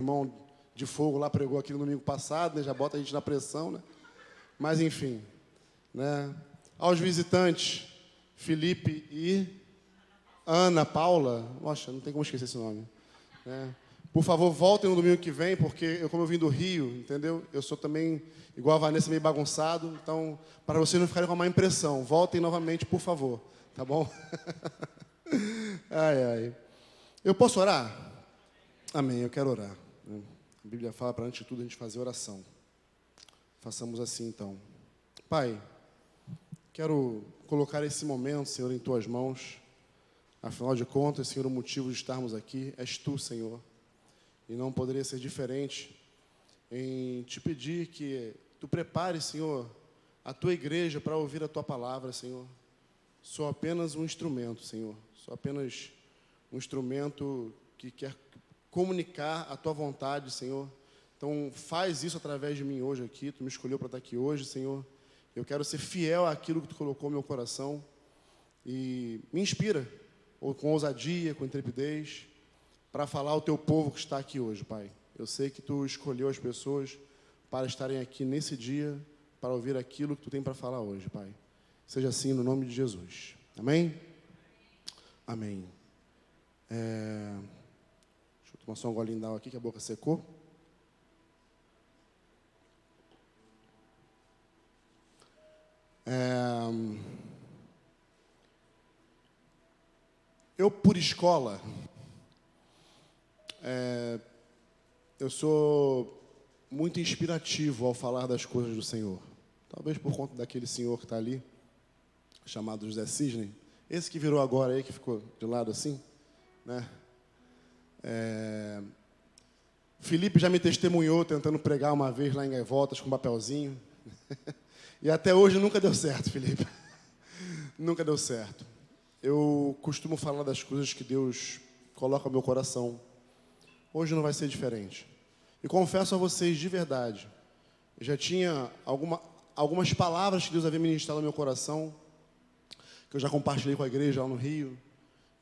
irmão de fogo lá pregou aqui no domingo passado, né? Já bota a gente na pressão, né? Mas enfim, né? Aos visitantes, Felipe e Ana Paula, nossa, não tem como esquecer esse nome, né? Por favor, voltem no domingo que vem, porque como eu vim do Rio, entendeu? Eu sou também, igual a Vanessa, meio bagunçado, então, para vocês não ficarem com a má impressão, voltem novamente, por favor, tá bom? Ai, ai. Eu posso orar? Amém, eu quero orar. A Bíblia fala para, antes de tudo, a gente fazer oração. Façamos assim, então. Pai, quero colocar esse momento, Senhor, em Tuas mãos. Afinal de contas, Senhor, o motivo de estarmos aqui és Tu, Senhor. E não poderia ser diferente em te pedir que Tu prepares, Senhor, a Tua igreja para ouvir a Tua palavra, Senhor. Sou apenas um instrumento, Senhor. Sou apenas um instrumento que quer comunicar a Tua vontade, Senhor. Então, faz isso através de mim hoje aqui. Tu me escolheu para estar aqui hoje, Senhor. Eu quero ser fiel àquilo que Tu colocou no meu coração. E me inspira, ou com ousadia, com intrepidez, para falar ao Teu povo que está aqui hoje, Pai. Eu sei que Tu escolheu as pessoas para estarem aqui nesse dia, para ouvir aquilo que Tu tem para falar hoje, Pai. Seja assim no nome de Jesus. Amém? Amém. Deixa eu tomar só um golinho d'água aqui, que a boca secou. Eu, por escola, eu sou muito inspirativo ao falar das coisas do Senhor. Talvez por conta daquele senhor que está ali, chamado José Cisne. Esse que virou agora aí, que ficou de lado assim, né? Felipe já me testemunhou tentando pregar uma vez lá em Gaivotas com um papelzinho. E até hoje nunca deu certo, Felipe. Nunca deu certo. Eu costumo falar das coisas que Deus coloca no meu coração. Hoje não vai ser diferente. E confesso a vocês de verdade, eu já tinha algumas palavras que Deus havia ministrado no meu coração, que eu já compartilhei com a igreja lá no Rio,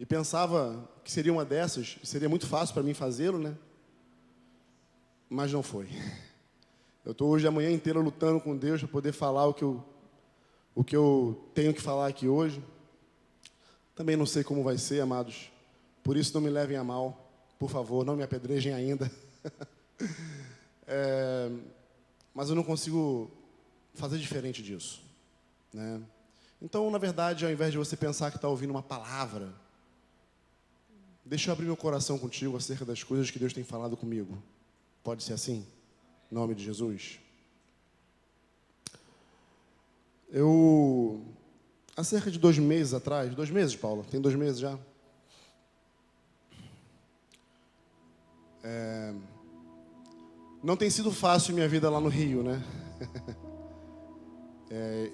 e pensava que seria uma dessas, e seria muito fácil para mim fazê-lo, né? Mas não foi. Eu estou hoje a manhã inteira lutando com Deus para poder falar o que eu tenho que falar aqui hoje. Também não sei como vai ser, amados. Por isso não me levem a mal. Por favor, não me apedrejem ainda. Mas eu não consigo fazer diferente disso, né? Então, na verdade, ao invés de você pensar que está ouvindo uma palavra, deixa eu abrir meu coração contigo acerca das coisas que Deus tem falado comigo. Pode ser assim? Em nome de Jesus. Há cerca de 2 meses atrás, 2 meses, Paulo? Tem 2 meses já? Não tem sido fácil minha vida lá no Rio, né?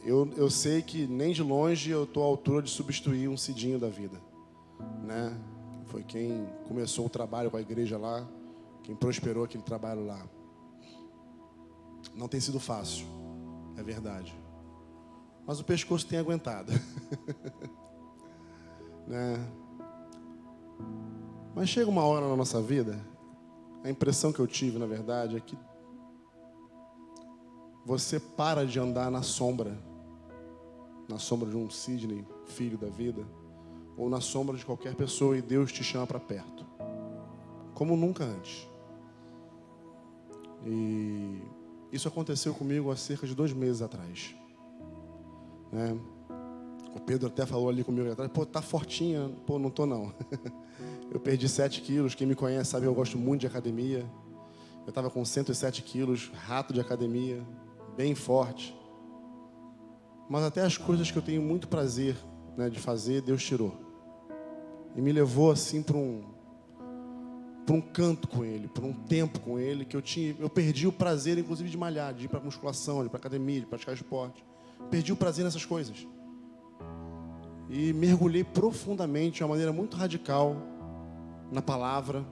Eu sei que nem de longe eu estou à altura de substituir um Cidinho da vida, né? Foi quem começou o trabalho com a igreja lá, quem prosperou aquele trabalho lá. Não tem sido fácil, é verdade. Mas o pescoço tem aguentado. Né? Mas chega uma hora na nossa vida, a impressão que eu tive, na verdade, é que você para de andar na sombra de um Sidney, filho da vida, ou na sombra de qualquer pessoa, e Deus te chama para perto, como nunca antes. E isso aconteceu comigo há cerca de 2 meses atrás, né? O Pedro até falou ali comigo atrás, pô, tá fortinha. Pô, não tô não. Eu perdi 7 quilos, quem me conhece sabe que eu gosto muito de academia. Eu estava com 107 quilos, rato de academia, bem forte. Mas até as coisas que eu tenho muito prazer, né, de fazer, Deus tirou. E me levou assim para um canto com Ele, para um tempo com Ele, que eu perdi o prazer, inclusive, de malhar, de ir para musculação, de ir para academia, de praticar esporte. Perdi o prazer nessas coisas. E mergulhei profundamente, de uma maneira muito radical, na palavra.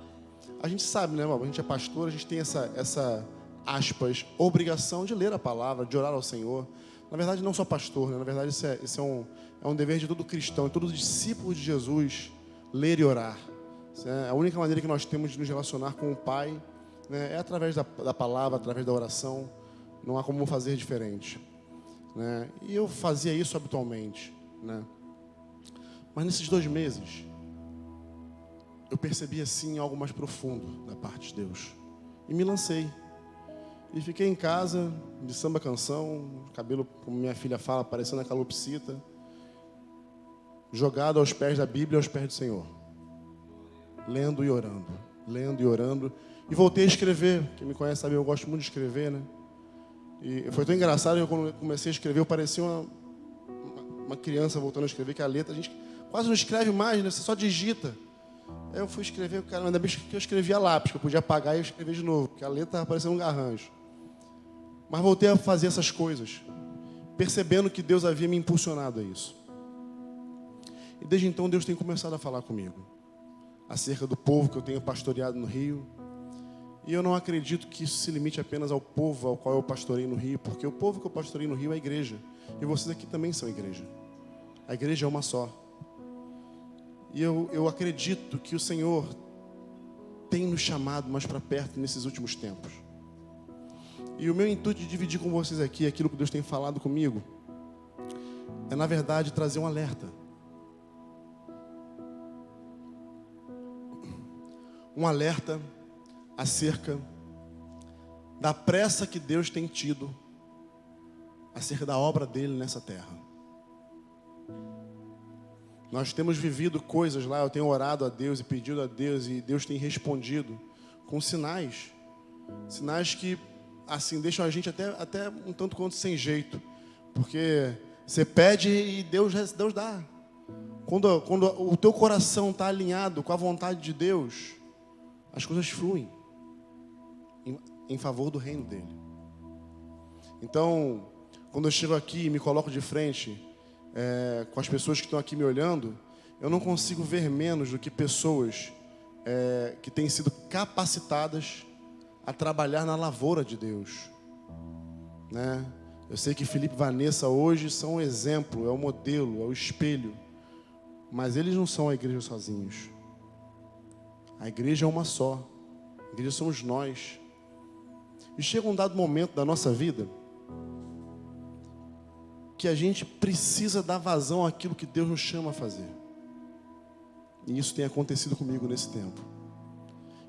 A gente sabe, né, a gente é pastor, a gente tem essa aspas, obrigação de ler a palavra, de orar ao Senhor. Na verdade, não só pastor, né? Na verdade, isso é um dever de todo cristão, de todo discípulo de Jesus, ler e orar. É a única maneira que nós temos de nos relacionar com o Pai, né? É através da palavra, através da oração. Não há como fazer diferente, né? E eu fazia isso habitualmente, né? Mas nesses 2 meses, eu percebi assim algo mais profundo da parte de Deus. E me lancei. E fiquei em casa, de samba canção, cabelo, como minha filha fala, parecendo a calopsita, jogado aos pés da Bíblia, aos pés do Senhor. Lendo e orando, lendo e orando. E voltei a escrever. Quem me conhece sabe, eu gosto muito de escrever, né? E foi tão engraçado, eu quando comecei a escrever, eu parecia uma criança voltando a escrever, que a letra, a gente quase não escreve mais, né? Você só digita. Aí eu fui escrever, cara, ainda bem que eu escrevia a lápis, que eu podia apagar e escrever de novo, porque a letra estava parecendo um garrancho. Mas voltei a fazer essas coisas, percebendo que Deus havia me impulsionado a isso. E desde então Deus tem começado a falar comigo acerca do povo que eu tenho pastoreado no Rio. E eu não acredito que isso se limite apenas ao povo ao qual eu pastorei no Rio, porque o povo que eu pastorei no Rio é a igreja. E vocês aqui também são igreja. A igreja é uma só. E eu acredito que o Senhor tem nos chamado mais para perto nesses últimos tempos. E o meu intuito de dividir com vocês aqui aquilo que Deus tem falado comigo é, na verdade, trazer um alerta. Um alerta acerca da pressa que Deus tem tido acerca da obra dele nessa terra. Nós temos vivido coisas lá, eu tenho orado a Deus e pedido a Deus, e Deus tem respondido com sinais que, assim, deixam a gente até um tanto quanto sem jeito, porque você pede e Deus dá. Quando o teu coração está alinhado com a vontade de Deus, as coisas fluem em favor do reino dele. Então, quando eu chego aqui e me coloco de frente com as pessoas que estão aqui me olhando, eu não consigo ver menos do que pessoas que têm sido capacitadas a trabalhar na lavoura de Deus, né? Eu sei que Felipe e Vanessa hoje são um exemplo, é o modelo, é o espelho, mas eles não são a igreja sozinhos. A igreja é uma só. A igreja somos nós. E chega um dado momento da nossa vida que a gente precisa dar vazão àquilo que Deus nos chama a fazer. E isso tem acontecido comigo nesse tempo.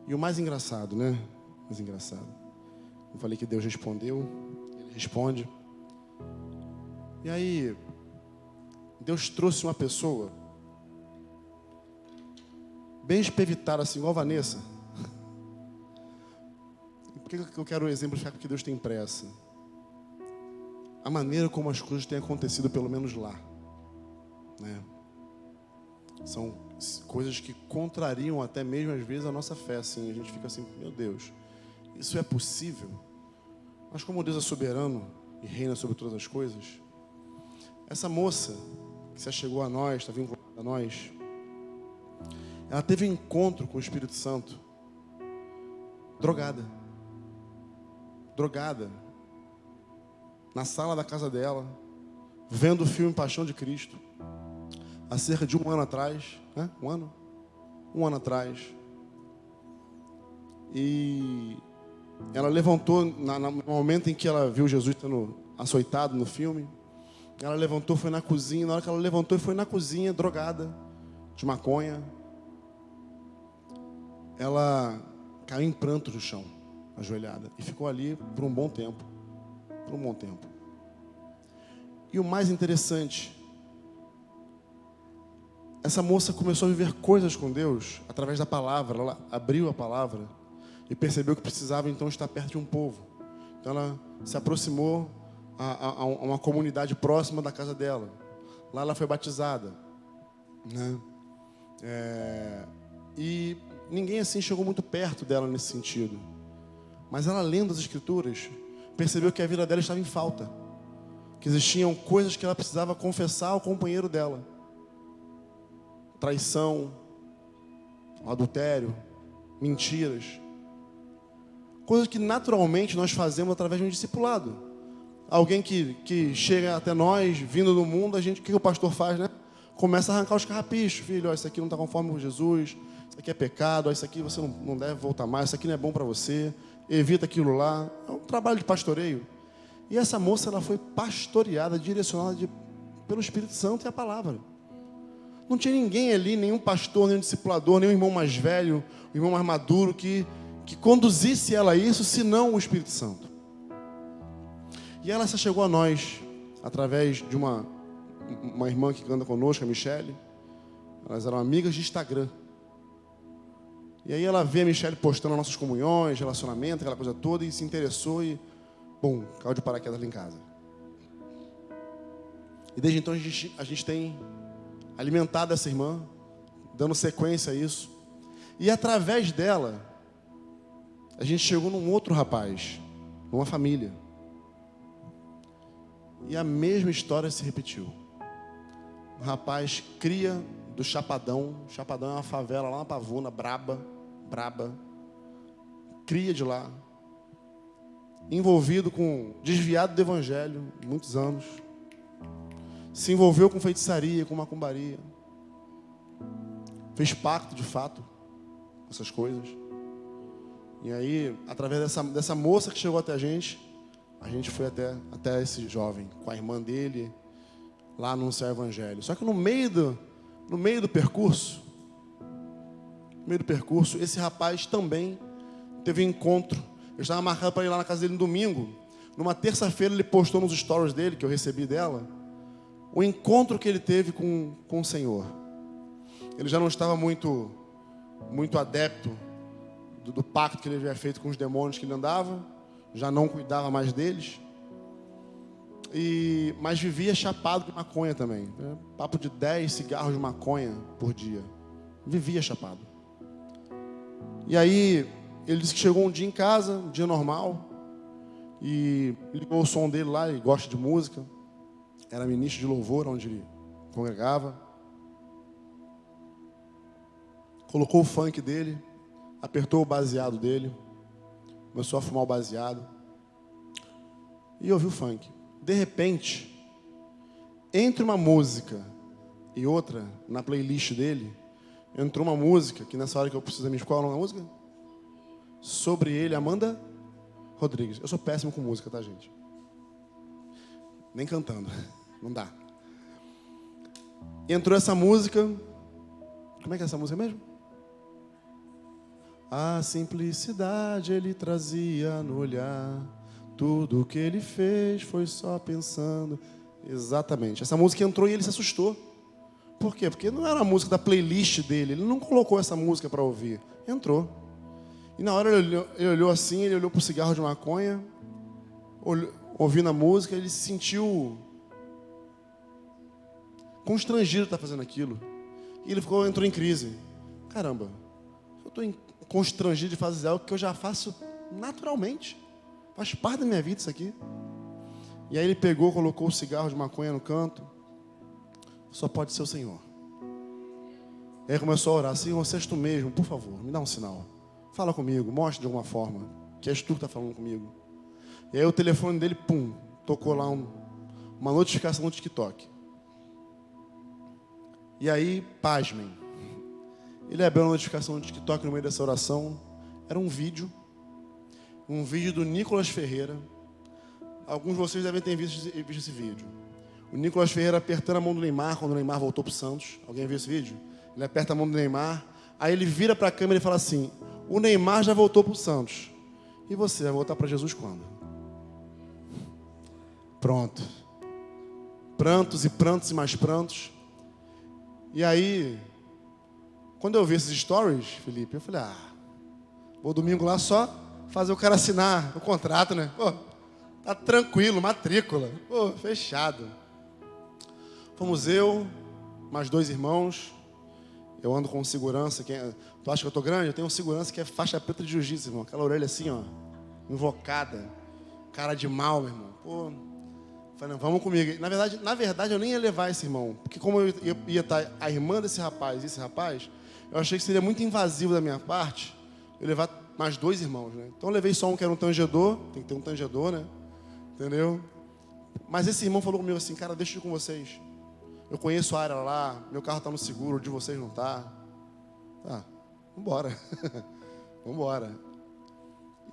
E o mais engraçado, né? Mais engraçado. Eu falei que Deus respondeu, Ele responde. E aí, Deus trouxe uma pessoa bem espevitada, assim, igual a Vanessa. Por que eu quero exemplificar que Deus tem pressa? A maneira como as coisas têm acontecido, pelo menos lá, né? São coisas que contrariam até mesmo, às vezes, a nossa fé, assim. A gente fica assim, meu Deus, isso é possível? Mas como Deus é soberano e reina sobre todas as coisas, essa moça que se achegou a nós, está vinculada a nós, ela teve um encontro com o Espírito Santo drogada, na sala da casa dela, vendo o filme Paixão de Cristo, há cerca de um ano atrás, né? Um ano atrás. E ela levantou, no momento em que ela viu Jesus sendo açoitado no filme, ela levantou, foi na cozinha. Na hora que ela levantou e foi na cozinha, drogada, de maconha, ela caiu em pranto no chão, ajoelhada, e ficou ali por um bom tempo. E o mais interessante, essa moça começou a viver coisas com Deus através da palavra. Ela abriu a palavra e percebeu que precisava então estar perto de um povo. Então ela se aproximou a uma comunidade próxima da casa dela. Lá ela foi batizada, né? E ninguém assim chegou muito perto dela nesse sentido. Mas ela, lendo as Escrituras, percebeu que a vida dela estava em falta, que existiam coisas que ela precisava confessar ao companheiro dela: traição, adultério, mentiras, coisas que naturalmente nós fazemos através de um discipulado. Alguém que chega até nós, vindo do mundo, o que o pastor faz, né? Começa a arrancar os carrapichos. Filho, ó, isso aqui não está conforme com Jesus, isso aqui é pecado, ó, isso aqui você não deve voltar mais, isso aqui não é bom para você, evita aquilo lá. É um trabalho de pastoreio. E essa moça, ela foi pastoreada, direcionada pelo Espírito Santo e a palavra. Não tinha ninguém ali, nenhum pastor, nenhum discipulador, nenhum irmão mais velho, um irmão mais maduro, que conduzisse ela a isso, senão o Espírito Santo. E ela se chegou a nós, através de uma irmã que anda conosco, a Michele. Elas eram amigas de Instagram. E aí ela vê a Michele postando nossas comunhões, relacionamento, aquela coisa toda, e se interessou e, bom, caiu de paraquedas lá em casa. E desde então a gente tem alimentado essa irmã, dando sequência a isso. E através dela, a gente chegou num outro rapaz, numa família. E a mesma história se repetiu. Um rapaz cria do Chapadão. Chapadão é uma favela lá na Pavuna, braba. Cria de lá. Envolvido desviado do evangelho, muitos anos. Se envolveu com feitiçaria, com macumbaria. Fez pacto, de fato, com essas coisas. E aí, através dessa moça que chegou até a gente foi até esse jovem, com a irmã dele, lá anunciar o evangelho. Só que no meio do percurso, esse rapaz também teve um encontro. Eu estava marcado para ir lá na casa dele no domingo. Numa terça-feira ele postou nos stories dele, que eu recebi dela, o encontro que ele teve com o Senhor. Ele já não estava muito adepto do pacto que ele havia feito com os demônios que ele andava, já não cuidava mais deles, mas vivia chapado de maconha também, né? Papo de 10 cigarros de maconha por dia, vivia chapado. E aí ele disse que chegou um dia em casa, um dia normal, e ligou o som dele lá, ele gosta de música, era ministro de louvor onde ele congregava, colocou o funk dele, apertou o baseado dele, começou a fumar o baseado e ouviu o funk. De repente, entre uma música e outra, na playlist dele, entrou uma música, que nessa hora que eu preciso da minha escola, uma música? Sobre ele, Amanda Rodrigues. Eu sou péssimo com música, tá, gente? Nem cantando, não dá. Entrou essa música, como é que é essa música mesmo? A simplicidade ele trazia no olhar. Tudo o que ele fez foi só pensando. Exatamente. Essa música entrou e ele se assustou. Por quê? Porque não era a música da playlist dele. Ele não colocou essa música para ouvir. Entrou. E na hora ele olhou assim, ele olhou para o cigarro de maconha, ouvindo a música, ele se sentiu constrangido de estar fazendo aquilo. E ele entrou em crise. Caramba, eu estou constrangido de fazer algo que eu já faço naturalmente. Faz parte da minha vida isso aqui. E aí ele pegou, colocou o cigarro de maconha no canto. Só pode ser o Senhor. E aí começou a orar. Senhor, se és tu mesmo, por favor, me dá um sinal. Fala comigo, mostra de alguma forma que és tu que está falando comigo. E aí o telefone dele, tocou lá uma notificação no TikTok. E aí, pasmem. Ele abriu a notificação no TikTok no meio dessa oração. Era um vídeo do Nicolas Ferreira. Alguns de vocês devem ter visto esse vídeo. O Nicolas Ferreira apertando a mão do Neymar quando o Neymar voltou para o Santos. Alguém viu esse vídeo? Ele aperta a mão do Neymar. Aí ele vira para a câmera e fala assim: o Neymar já voltou para o Santos. E você vai voltar para Jesus quando? Pronto. Prantos e mais prantos. E aí, quando eu vi esses stories, Felipe, eu falei, vou domingo lá só fazer o cara assinar o contrato, né? Pô, tá tranquilo, matrícula. Pô, fechado. Fomos eu, mais 2 irmãos. Eu ando com segurança. Tu acha que eu tô grande? Eu tenho um segurança que é faixa preta de jiu-jitsu, irmão. Aquela orelha assim, ó, invocada. Cara de mal, meu irmão. Pô, falei, vamos comigo. Na verdade, eu nem ia levar esse irmão. Porque como eu ia estar a irmã desse rapaz e esse rapaz, eu achei que seria muito invasivo da minha parte eu levar mais 2 irmãos, né? Então eu levei só um que era um tangedor. Tem que ter um tangedor, né? Entendeu? Mas esse irmão falou comigo assim, cara, deixa eu ir com vocês. Eu conheço a área lá, meu carro está no seguro, o de vocês não está. Vambora. Vambora.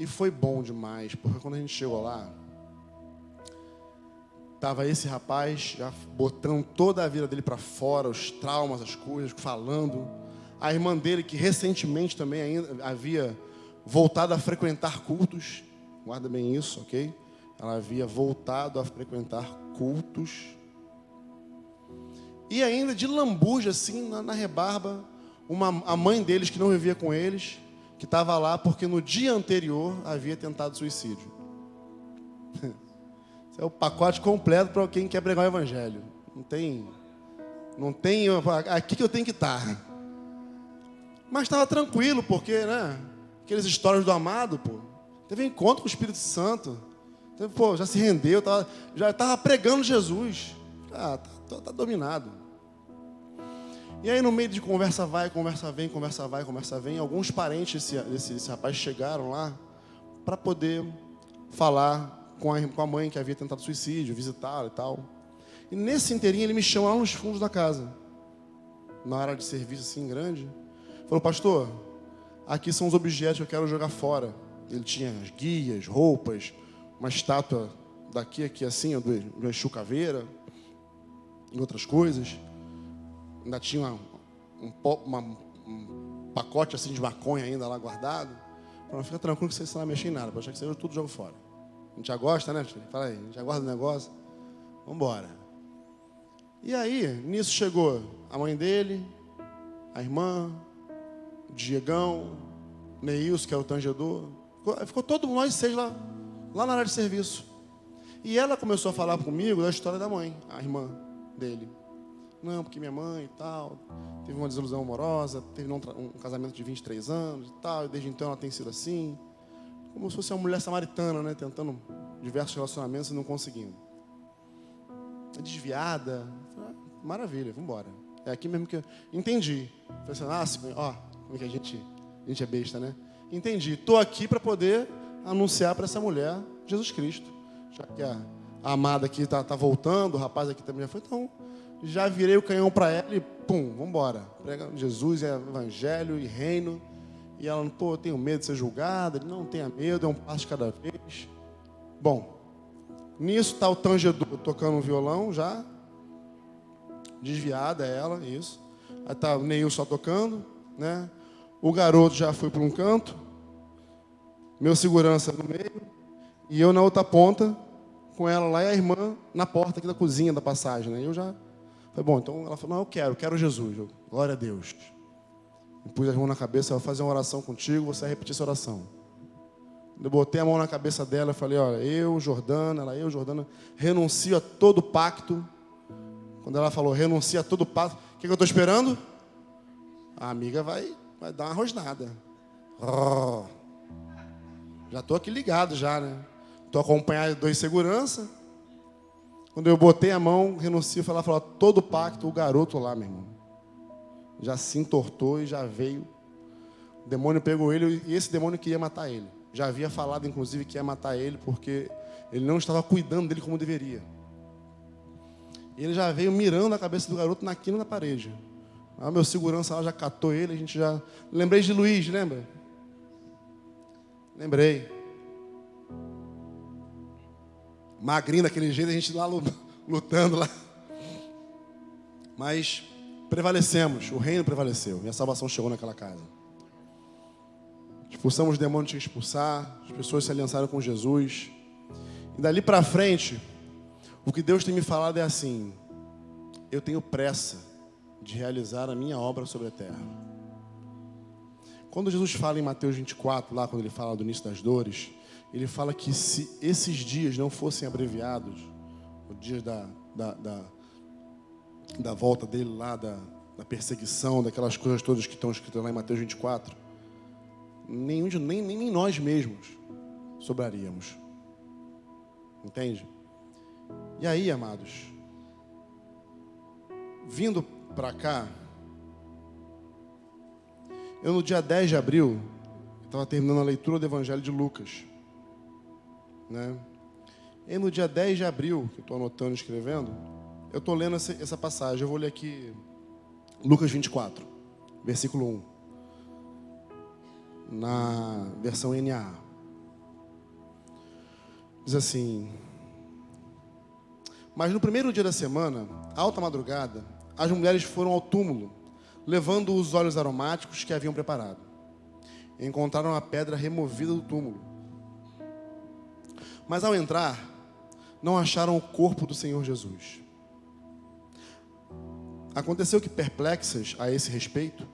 E foi bom demais, porque quando a gente chegou lá, tava esse rapaz já botando toda a vida dele para fora, os traumas, as coisas, falando. A irmã dele, que recentemente também ainda havia voltado a frequentar cultos. Guarda bem isso, ok? Ela havia voltado a frequentar cultos. E ainda de lambuja, assim, na rebarba, a mãe deles, que não vivia com eles, que estava lá porque no dia anterior havia tentado suicídio. Esse é o pacote completo para quem quer pregar o evangelho. Não tem aqui que eu tenho que estar. Mas estava tranquilo, porque, né? Aquelas histórias do amado, pô. Teve um encontro com o Espírito Santo. Já se rendeu, já estava pregando Jesus. Tá dominado. E aí no meio de conversa vai, conversa vem, conversa vai, conversa vem, alguns parentes desse rapaz chegaram lá para poder falar com a mãe que havia tentado suicídio, visitá-la e tal. E nesse inteirinho ele me chama lá nos fundos da casa, na área de serviço assim grande. Falou, pastor, aqui são os objetos que eu quero jogar fora. Ele tinha as guias, roupas, uma estátua daqui, aqui assim, do Exu Caveira, e outras coisas. Ainda tinha um pacote assim de maconha ainda lá guardado. Falei, fica tranquilo que você não vai mexer em nada, pode achar que você tudo joga fora. A gente já gosta, né, filho? Fala aí, a gente já guarda o negócio. Vamos embora. E aí, nisso chegou a mãe dele, a irmã, o Diegão, o Neilson, que era o tangedor. Ficou todo mundo, nós seis lá na área de serviço. E ela começou a falar comigo da história da mãe, a irmã dele. Não, porque minha mãe e tal, teve uma desilusão amorosa, teve um casamento de 23 anos e tal, e desde então ela tem sido assim. Como se fosse uma mulher samaritana, né? Tentando diversos relacionamentos e não conseguindo. Desviada. Maravilha, vamos embora. É aqui mesmo que eu entendi. Falei assim, ó, como é que a gente é besta, né? Entendi. Estou aqui para poder anunciar para essa mulher Jesus Cristo. Já que a amada aqui tá voltando, o rapaz aqui também já foi, então já virei o canhão para ela e pum, vamos embora. Prega Jesus, é evangelho e reino. E ela, pô, eu tenho medo de ser julgada. Ele, não tenha medo, é um passo de cada vez. Bom, nisso está o tangedor tocando um violão já. Desviada ela, isso. Aí tá o Neil só tocando, né? O garoto já foi para um canto. Meu segurança no meio. E eu na outra ponta, com ela lá e a irmã na porta aqui da cozinha da passagem, né? E eu já falei, bom, então ela falou, não, eu quero Jesus. Eu, glória a Deus. Eu pus as mãos na cabeça, eu vou fazer uma oração contigo, você vai repetir essa oração. Eu botei a mão na cabeça dela e falei, olha, eu, Jordana, renuncio a todo pacto. Quando ela falou, renuncio a todo pacto, o que eu estou esperando? A amiga vai dar uma rosnada. Oh. Já estou aqui ligado já, né? Estou acompanhado de 2 seguranças. Quando eu botei a mão, renuncio, ela falou, todo pacto, o garoto lá, meu irmão. Já se entortou e já veio. O demônio pegou ele e esse demônio queria matar ele. Já havia falado, inclusive, que ia matar ele porque ele não estava cuidando dele como deveria. Ele já veio mirando a cabeça do garoto na quina da parede. Ah, meu segurança lá já catou ele, a gente já... Lembrei de Luiz, lembra? Lembrei. Magrinho daquele jeito, a gente lá lutando lá. Mas prevalecemos, o reino prevaleceu. E a salvação chegou naquela casa. Expulsamos os demônios que tinha que expulsar. As pessoas se aliançaram com Jesus. E dali para frente, o que Deus tem me falado é assim: eu tenho pressa de realizar a minha obra sobre a terra. Quando Jesus fala em Mateus 24, lá quando ele fala do início das dores, ele fala que se esses dias não fossem abreviados, os dias da volta dele lá, da perseguição, daquelas coisas todas que estão escritas lá em Mateus 24, nem nós mesmos sobraríamos. Entende? E aí, amados, vindo para cá, eu no dia 10 de abril, estava terminando a leitura do Evangelho de Lucas, né? E no dia 10 de abril, que eu estou anotando e escrevendo, eu estou lendo essa passagem. Eu vou ler aqui Lucas 24, versículo 1, na versão NAA. Diz assim: mas no primeiro dia da semana, alta madrugada, as mulheres foram ao túmulo, levando os óleos aromáticos que haviam preparado. Encontraram a pedra removida do túmulo. Mas ao entrar, não acharam o corpo do Senhor Jesus. Aconteceu que, perplexas a esse respeito,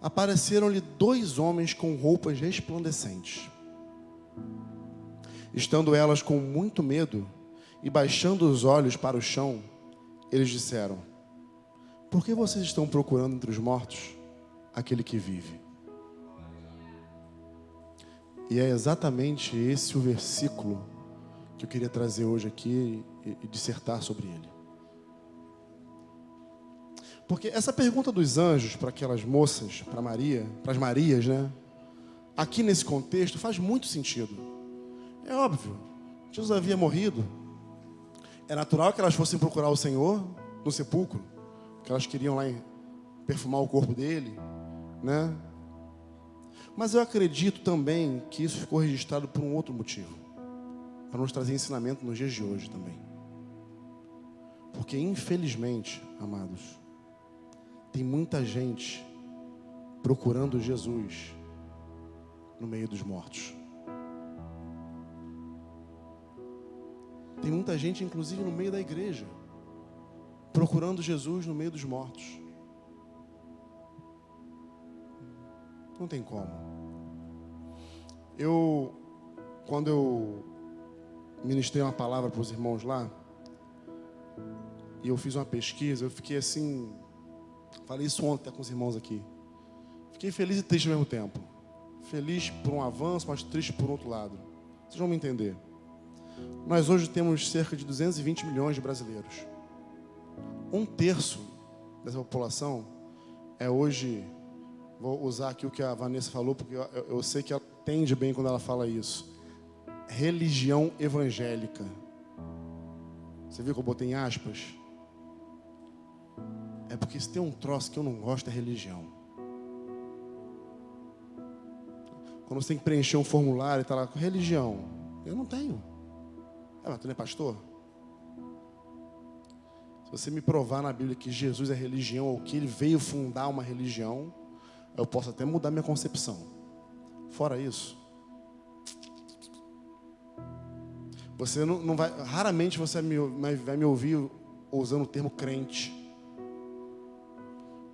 apareceram-lhe 2 homens com roupas resplandecentes. Estando elas com muito medo e baixando os olhos para o chão, eles disseram: por que vocês estão procurando entre os mortos aquele que vive? E é exatamente esse o versículo que eu queria trazer hoje aqui e dissertar sobre ele. Porque essa pergunta dos anjos para aquelas moças, para Maria, para as Marias, né? Aqui nesse contexto faz muito sentido. É óbvio, Jesus havia morrido. É natural que elas fossem procurar o Senhor no sepulcro, que elas queriam lá perfumar o corpo dele, né? Mas eu acredito também que isso ficou registrado por um outro motivo, para nos trazer ensinamento nos dias de hoje também. Porque infelizmente, amados, tem muita gente procurando Jesus no meio dos mortos. Tem muita gente, inclusive no meio da igreja, procurando Jesus no meio dos mortos. Não tem como. Quando eu ministrei uma palavra para os irmãos lá, e eu fiz uma pesquisa, eu fiquei assim, falei isso ontem com os irmãos aqui. Fiquei feliz e triste ao mesmo tempo. Feliz por um avanço, mas triste por outro lado. Vocês vão me entender. Nós hoje temos cerca de 220 milhões de brasileiros. 1/3 dessa população é hoje, vou usar aqui o que a Vanessa falou, porque eu sei que ela entende bem quando ela fala isso, religião evangélica. Você viu que eu botei em aspas? É porque se tem um troço que eu não gosto é religião. Quando você tem que preencher um formulário e está lá com religião, eu não tenho. Mas tu não é pastor? Se você me provar na Bíblia que Jesus é religião ou que ele veio fundar uma religião, eu posso até mudar minha concepção. Fora isso, você não vai, raramente você vai me ouvir usando o termo crente.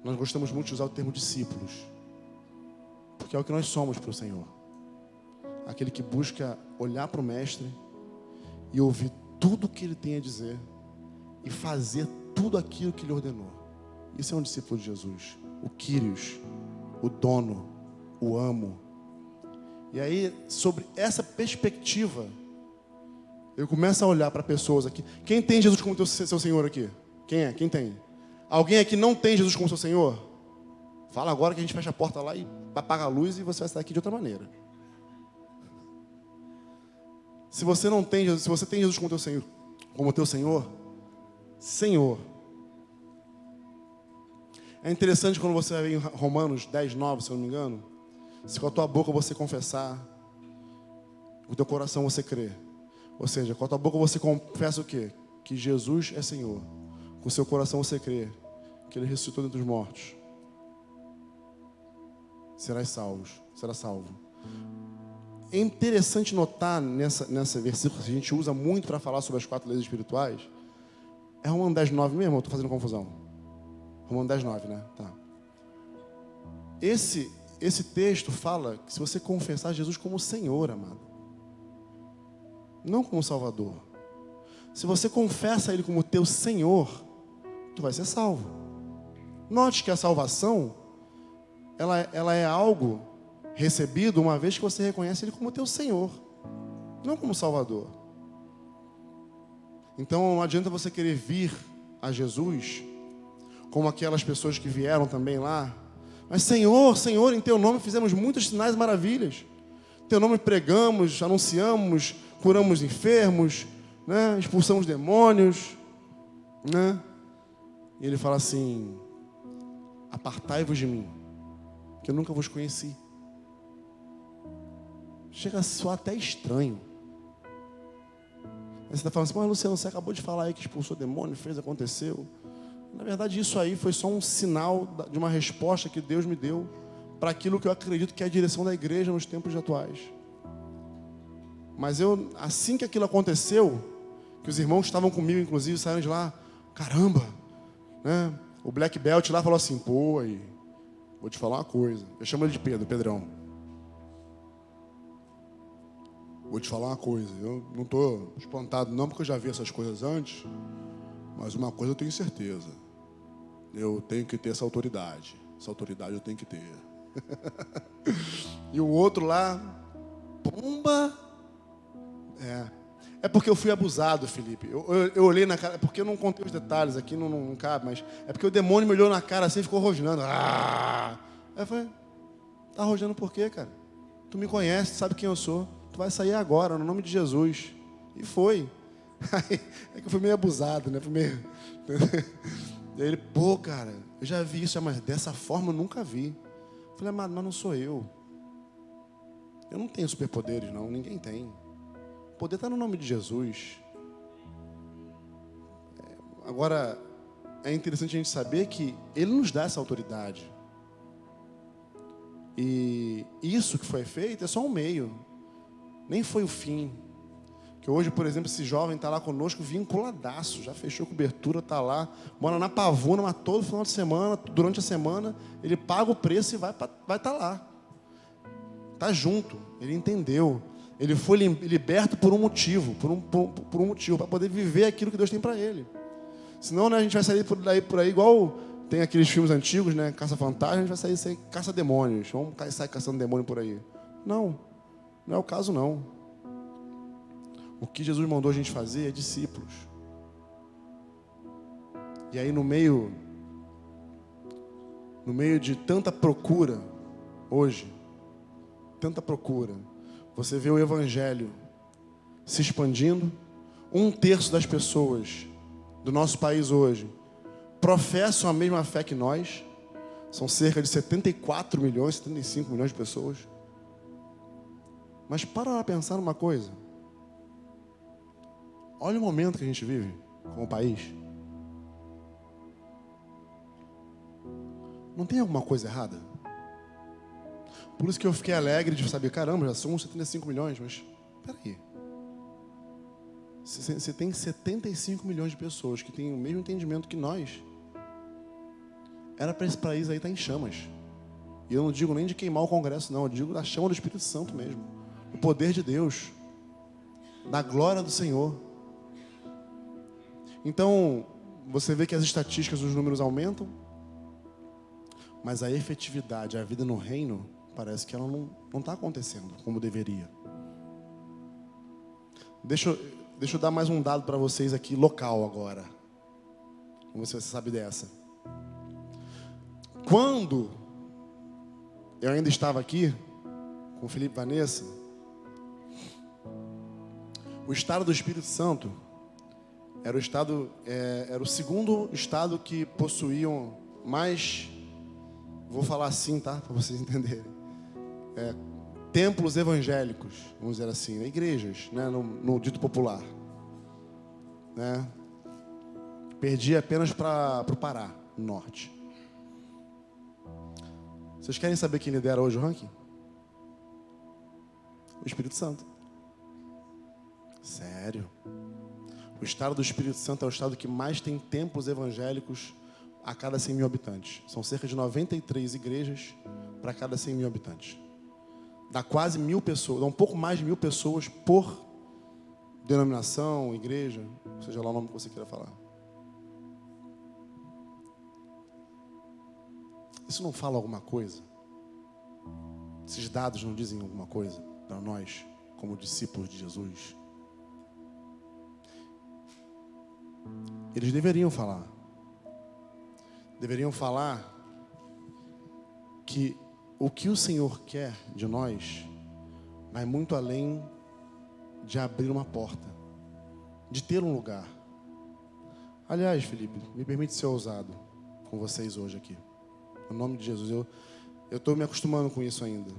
Nós gostamos muito de usar o termo discípulos, porque é o que nós somos para o Senhor. Aquele que busca olhar para o Mestre e ouvir tudo o que ele tem a dizer e fazer tudo aquilo que ele ordenou. Isso é um discípulo de Jesus. O Kyrios, o dono, o amo. E aí, sobre essa perspectiva, eu começo a olhar para pessoas aqui. Quem tem Jesus como seu Senhor aqui? Quem é? Quem tem? Alguém aqui não tem Jesus como seu Senhor? Fala agora que a gente fecha a porta lá e apaga a luz e você vai estar aqui de outra maneira. Se você não tem Jesus, se você tem Jesus como teu Senhor, Senhor. É interessante quando você vai ver em Romanos 10:9, se eu não me engano, se com a tua boca você confessar, com o teu coração você crer. Ou seja, com a tua boca você confessa o quê? Que Jesus é Senhor. Com o seu coração você crê que Ele ressuscitou dentre os mortos. Será salvo. É interessante notar nessa versículo que a gente usa muito para falar sobre as 4 leis espirituais. É Romanos 10:9 mesmo? Eu estou fazendo confusão. Romanos 10:9, né? Tá. Esse texto fala que se você confessar Jesus como Senhor, amado, não como Salvador. Se você confessa Ele como teu Senhor, tu vai ser salvo. Note que a salvação, ela é algo recebido uma vez que você reconhece Ele como teu Senhor, não como Salvador. Então não adianta você querer vir a Jesus como aquelas pessoas que vieram também lá. Mas Senhor, Senhor, em Teu nome fizemos muitos sinais e maravilhas. Em Teu nome pregamos, anunciamos, curamos enfermos, né? Expulsamos demônios, né? E Ele fala assim: apartai-vos de mim, que eu nunca vos conheci. Chega a soar até estranho. Aí você está falando assim, mas Luciano, você acabou de falar aí que expulsou demônio, fez, aconteceu. Na verdade, isso aí foi só um sinal de uma resposta que Deus me deu para aquilo que eu acredito que é a direção da igreja nos tempos atuais. Mas assim que aquilo aconteceu, que os irmãos que estavam comigo, inclusive, saíram de lá, caramba, né? O Black Belt lá falou assim, pô, aí, vou te falar uma coisa. Eu chamo ele de Pedrão. Vou te falar uma coisa, eu não estou espantado não, porque eu já vi essas coisas antes, mas uma coisa eu tenho certeza. Eu tenho que ter essa autoridade. Essa autoridade eu tenho que ter. E o outro lá, pomba. É porque eu fui abusado, Felipe. Eu olhei na cara, porque eu não contei os detalhes aqui, não cabe, mas é porque o demônio me olhou na cara assim e ficou rosnando. Aí eu falei, tá rosnando por quê, cara? Tu me conhece, sabe quem eu sou. Tu vai sair agora, no nome de Jesus. E foi. Aí, é que eu fui meio abusado, né? E aí ele, pô, cara, eu já vi isso, mas dessa forma eu nunca vi. Eu falei, mas não sou eu. Eu não tenho superpoderes, não. Ninguém tem. O poder está no nome de Jesus. Agora, é interessante a gente saber que Ele nos dá essa autoridade. E isso que foi feito é só um meio. Nem foi o fim. Que hoje, por exemplo, esse jovem está lá conosco, vinculadaço, já fechou cobertura, está lá, mora na Pavuna, mas todo final de semana, durante a semana, ele paga o preço e vai estar lá. Está junto, ele entendeu. Ele foi liberto por um motivo, por um motivo, para poder viver aquilo que Deus tem para ele. Senão, né, a gente vai sair por aí igual tem aqueles filmes antigos, né, Caça-Fantasma, a gente vai sair caça-demônios, vamos sair caçando demônio por aí. Não é o caso não. O que Jesus mandou a gente fazer é discípulos. E aí no meio de tanta procura, hoje, tanta procura, você vê o Evangelho se expandindo. 1/3 das pessoas do nosso país hoje professam a mesma fé que nós. São cerca de 74 milhões, 75 milhões de pessoas. Mas para pensar numa coisa. Olha o momento que a gente vive como país. Não tem alguma coisa errada? Por isso que eu fiquei alegre de saber, caramba, já são 75 milhões, mas peraí. Você tem 75 milhões de pessoas que têm o mesmo entendimento que nós. Era para esse país aí estar em chamas. E eu não digo nem de queimar o Congresso, não. Eu digo da chama do Espírito Santo mesmo. O poder de Deus. Da glória do Senhor. Então, você vê que as estatísticas, os números aumentam, mas a efetividade, a vida no reino, parece que ela não está acontecendo como deveria. Deixa eu dar mais um dado para vocês aqui, local agora. Vamos ver se você sabe dessa. Quando eu ainda estava aqui, com o Felipe e Vanessa, o estado do Espírito Santo era o segundo estado que possuíam mais, vou falar assim, tá? Para vocês entenderem. Templos evangélicos, vamos dizer assim, né? Igrejas, né? No dito popular. Né? Perdi apenas para o Pará, no norte. Vocês querem saber quem lidera hoje o ranking? O Espírito Santo. Sério. O estado do Espírito Santo é o estado que mais tem templos evangélicos a cada 100 mil habitantes. São cerca de 93 igrejas para cada 100 mil habitantes. Dá quase 1.000 pessoas, dá um pouco mais de 1.000 pessoas por denominação, igreja, seja lá o nome que você queira falar. Isso não fala alguma coisa? Esses dados não dizem alguma coisa para nós, como discípulos de Jesus? Eles deveriam falar. Deveriam falar que o que o Senhor quer de nós vai muito além de abrir uma porta, de ter um lugar. Aliás, Felipe, me permite ser ousado com vocês hoje aqui. No nome de Jesus, eu estou me acostumando com isso ainda.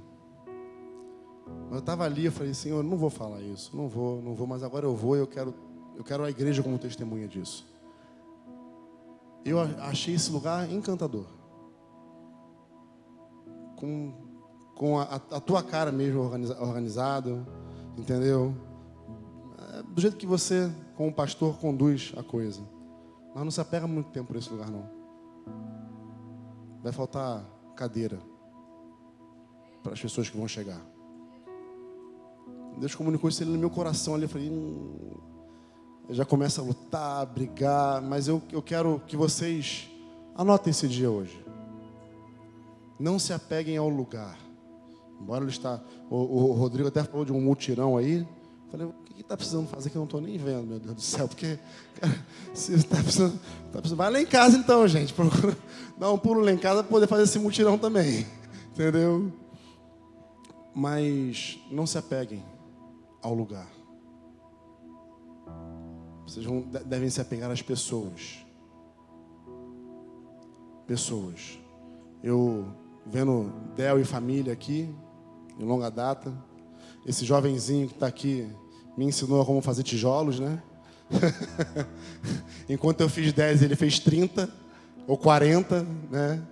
Mas eu estava ali, eu falei, Senhor, eu não vou falar isso, não vou, mas agora eu vou e eu quero eu quero a igreja como testemunha disso. Eu achei esse lugar encantador. Com a tua cara mesmo organizado, entendeu? Do jeito que você, como pastor, conduz a coisa. Mas não se apega muito tempo por esse lugar, não. Vai faltar cadeira para as pessoas que vão chegar. Deus comunicou isso ali no meu coração. Ali eu falei, eu já começo a lutar, a brigar. Mas eu quero que vocês anotem esse dia hoje. Não se apeguem ao lugar. Embora ele está... O Rodrigo até falou de um mutirão aí. Eu falei, o que está precisando fazer que eu não estou nem vendo, meu Deus do céu? Porque, cara, se está precisando, vai lá em casa então, gente. Procura dar um pulo lá em casa para poder fazer esse mutirão também. Entendeu? Mas não se apeguem ao lugar. Vocês devem se apegar às pessoas. Pessoas. Eu vendo Del e família aqui, de longa data. Esse jovenzinho que está aqui me ensinou como fazer tijolos, né? Enquanto eu fiz 10, ele fez 30 ou 40, né?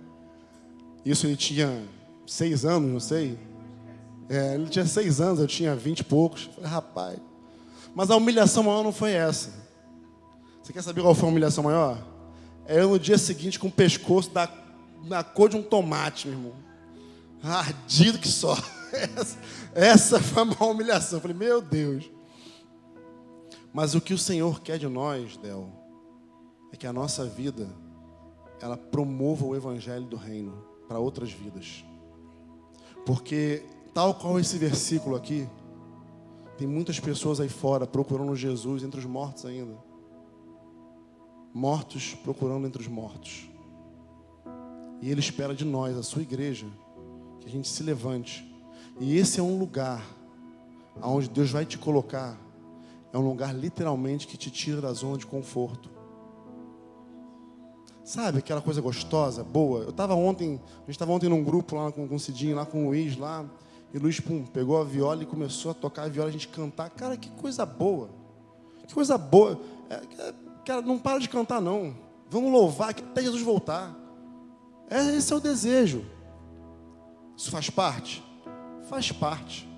Isso ele tinha 6 anos, não sei. Ele tinha 6 anos, eu tinha 20 e poucos. Falei, rapaz. Mas a humilhação maior não foi essa. Você quer saber qual foi a humilhação maior? Eu no dia seguinte com o pescoço da cor de um tomate, meu irmão. Ardido que só. Essa foi a maior humilhação. Eu falei, meu Deus. Mas o que o Senhor quer de nós, Del, é que a nossa vida, ela promova o evangelho do reino para outras vidas. Porque, tal qual esse versículo aqui, tem muitas pessoas aí fora procurando Jesus entre os mortos ainda. Mortos procurando entre os mortos. E Ele espera de nós, a sua igreja, que a gente se levante. E esse é um lugar onde Deus vai te colocar. É um lugar literalmente que te tira da zona de conforto. Sabe aquela coisa gostosa, boa? A gente estava ontem num grupo lá com o Cidinho, lá com o Luiz, lá. E o Luiz, pegou a viola e começou a tocar a viola, a gente cantar. Cara, que coisa boa. Que coisa boa. Cara, não para de cantar, não. Vamos louvar até Jesus voltar. Esse é o desejo. Isso faz parte? Faz parte.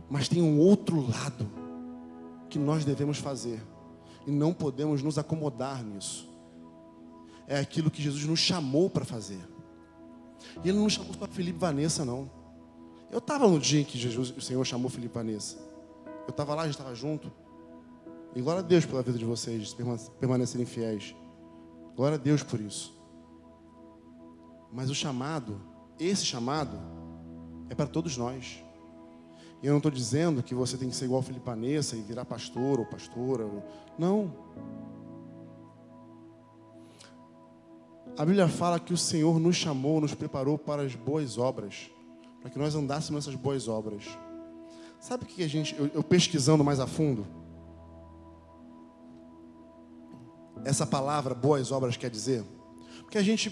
Mas tem um outro lado que nós devemos fazer. E não podemos nos acomodar nisso. É aquilo que Jesus nos chamou para fazer. E Ele não nos chamou para Felipe e Vanessa, não. Eu estava no dia em que o Senhor chamou Felipe e Vanessa. Eu estava lá, a gente estava junto. E glória a Deus pela vida de vocês, permanecerem fiéis. Glória a Deus por isso. Mas esse chamado, é para todos nós. E eu não estou dizendo que você tem que ser igual a Felipe e Vanessa e virar pastor ou pastora. Não. A Bíblia fala que o Senhor nos chamou, nos preparou para as boas obras. Para que nós andássemos nessas boas obras. Sabe o que eu pesquisando mais a fundo? Essa palavra, boas obras, quer dizer? Porque a gente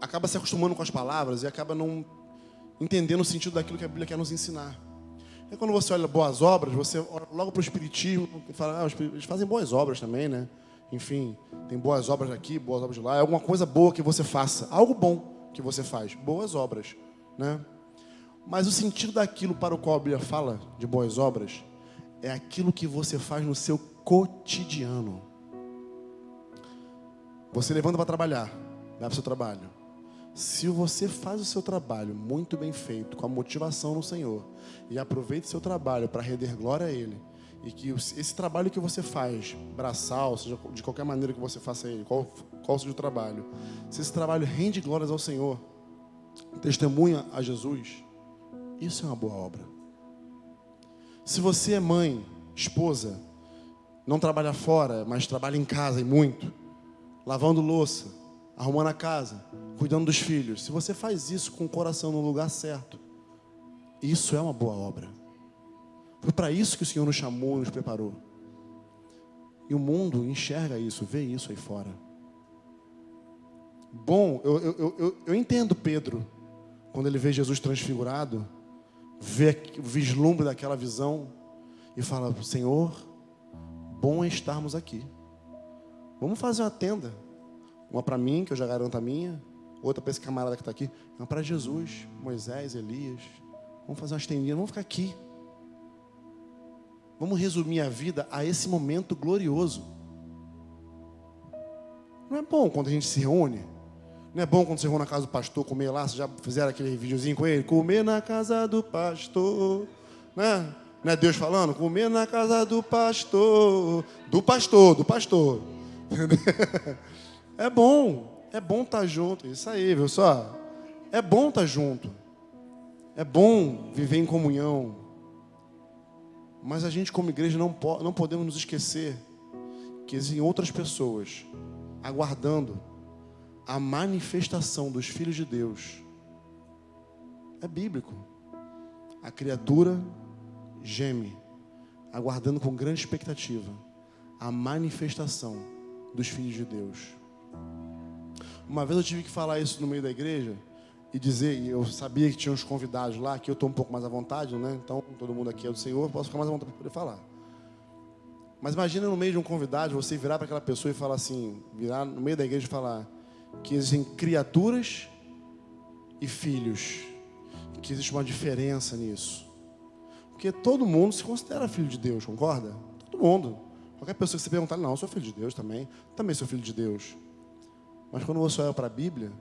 acaba se acostumando com as palavras e acaba não entendendo o sentido daquilo que a Bíblia quer nos ensinar. E quando você olha boas obras, você olha logo para o Espiritismo e fala, eles fazem boas obras também, né? Enfim, tem boas obras aqui, boas obras lá. É alguma coisa boa que você faça. Algo bom que você faz. Boas obras, né? Mas o sentido daquilo para o qual a Bíblia fala de boas obras é aquilo que você faz no seu cotidiano. Você levanta para trabalhar, vai para o seu trabalho. Se você faz o seu trabalho muito bem feito, com a motivação no Senhor, e aproveita o seu trabalho para render glória a Ele, e que esse trabalho que você faz, braçal, seja de qualquer maneira que você faça ele, qual seja o trabalho, se esse trabalho rende glórias ao Senhor, testemunha a Jesus, isso é uma boa obra. Se você é mãe, esposa, não trabalha fora, mas trabalha em casa e muito, lavando louça, arrumando a casa, cuidando dos filhos. Se você faz isso com o coração no lugar certo, isso é uma boa obra. Foi para isso que o Senhor nos chamou e nos preparou. E o mundo enxerga isso, vê isso aí fora. Bom, eu entendo Pedro, quando ele vê Jesus transfigurado, vê o vislumbre daquela visão e fala, Senhor, bom é estarmos aqui. Vamos fazer uma tenda. Uma para mim, que eu já garanto a minha. Outra para esse camarada que está aqui. Uma para Jesus, Moisés, Elias. Vamos fazer umas tendinhas, vamos ficar aqui. Vamos resumir a vida a esse momento glorioso. Não é bom quando a gente se reúne? Não é bom quando você vai na casa do pastor comer lá? Vocês já fizeram aquele videozinho com ele? Comer na casa do pastor. Né? Não é Deus falando? Comer na casa do pastor. Do pastor, do pastor. É bom estar junto. Isso aí, viu só? É bom estar junto. É bom viver em comunhão. Mas a gente, como igreja, não podemos nos esquecer que existem outras pessoas aguardando a manifestação dos filhos de Deus. É bíblico. A criatura geme, aguardando com grande expectativa a manifestação dos filhos de Deus. Uma vez eu tive que falar isso no meio da igreja e dizer, e eu sabia que tinha uns convidados lá, que eu estou um pouco mais à vontade, né? Então todo mundo aqui é do Senhor, eu posso ficar mais à vontade para poder falar. Mas imagina no meio de um convidado, você virar para aquela pessoa e falar assim, virar no meio da igreja e falar que existem criaturas e filhos, que existe uma diferença nisso. Porque todo mundo se considera filho de Deus, concorda? Todo mundo. Qualquer pessoa que você perguntar, não, eu sou filho de Deus também sou filho de Deus. Mas quando você olha para a Bíblia,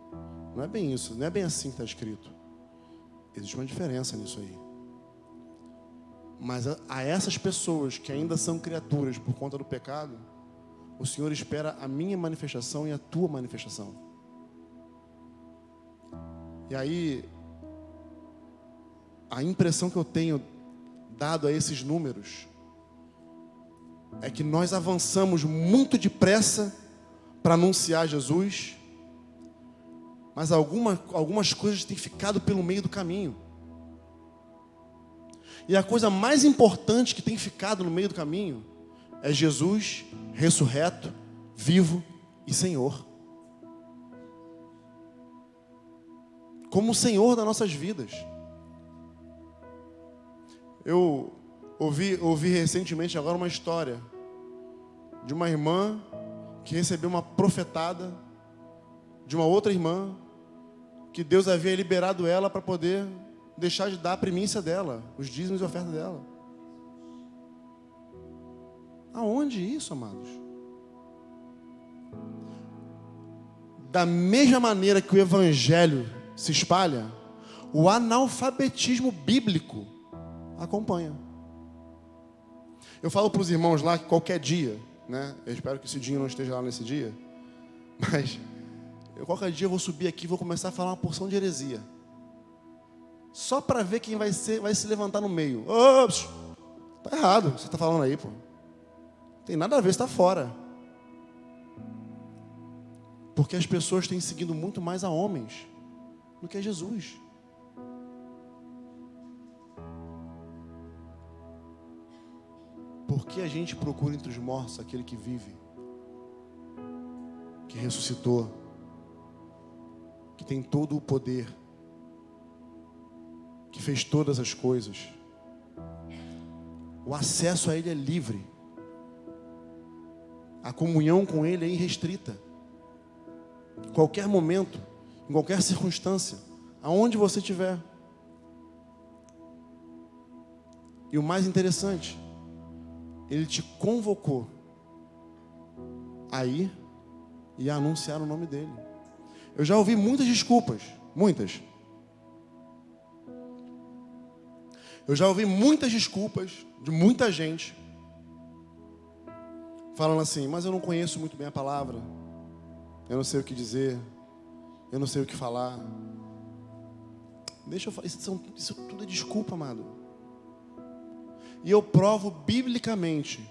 não é bem isso, não é bem assim que está escrito. Existe uma diferença nisso aí. Mas a essas pessoas que ainda são criaturas por conta do pecado, o Senhor espera a minha manifestação e a tua manifestação. E aí, a impressão que eu tenho dado a esses números é que nós avançamos muito depressa para anunciar Jesus, mas algumas coisas têm ficado pelo meio do caminho. E a coisa mais importante que tem ficado no meio do caminho é Jesus ressurreto, vivo e Senhor. Como o Senhor das nossas vidas. Eu ouvi recentemente agora uma história de uma irmã que recebeu uma profetada de uma outra irmã que Deus havia liberado ela para poder deixar de dar a primícia dela, os dízimos e oferta dela. Aonde isso, amados? Da mesma maneira que o evangelho se espalha, o analfabetismo bíblico acompanha. Eu falo para os irmãos lá que qualquer dia, né? Eu espero que esse dia não esteja lá nesse dia, mas qualquer dia eu vou subir aqui e vou começar a falar uma porção de heresia. Só para ver quem vai se levantar no meio. Tá errado o que você está falando aí, pô. Tem nada a ver, você está fora. Porque as pessoas têm seguido muito mais a homens do que a Jesus. Por que a gente procura entre os mortos aquele que vive, que ressuscitou, que tem todo o poder, que fez todas as coisas? O acesso a Ele é livre. A comunhão com Ele é irrestrita. Em qualquer momento, em qualquer circunstância, aonde você estiver. E o mais interessante, Ele te convocou a ir e a anunciar o nome dEle. Eu já ouvi muitas desculpas, muitas. Eu já ouvi muitas desculpas de muita gente falando assim, mas eu não conheço muito bem a palavra, eu não sei o que dizer, eu não sei o que falar. Deixa eu falar, isso tudo é desculpa, amado. E eu provo biblicamente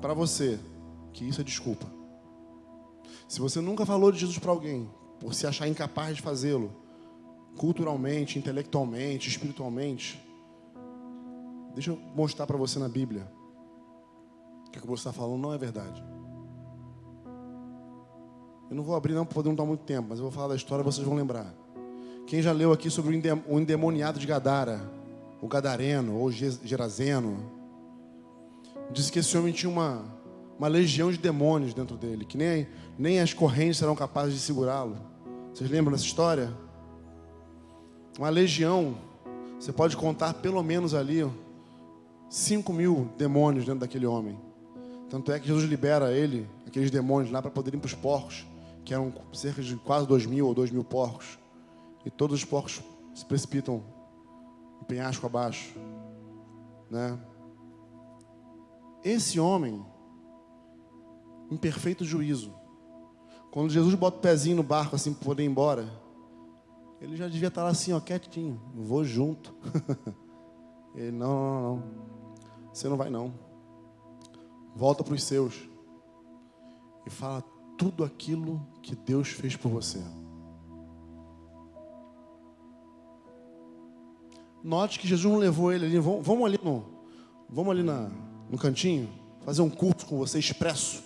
para você que isso é desculpa. Se você nunca falou de Jesus para alguém, por se achar incapaz de fazê-lo, culturalmente, intelectualmente, espiritualmente, deixa eu mostrar para você na Bíblia que o que você está falando não é verdade. Eu não vou abrir não para poder não dar muito tempo, mas eu vou falar da história e vocês vão lembrar. Quem já leu aqui sobre o endemoniado de Gadara, o Gadareno ou Gerazeno, diz que esse homem tinha uma legião de demônios dentro dele, que nem as correntes serão capazes de segurá-lo. Vocês lembram dessa história? Uma legião, você pode contar pelo menos ali 5.000 demônios dentro daquele homem. Tanto é que Jesus libera ele, aqueles demônios lá, para poderem ir para os porcos, que eram cerca de quase 2.000 ou 2.000 porcos. E todos os porcos se precipitam em penhasco abaixo, né? Esse homem, em perfeito juízo, quando Jesus bota o pezinho no barco assim para poder ir embora, ele já devia estar lá assim, ó, quietinho, vou junto. Ele, não, você não vai não. Volta para os seus e fala tudo aquilo que Deus fez por você. Note que Jesus não levou ele ali, vamos ali no cantinho, fazer um curso com você expresso.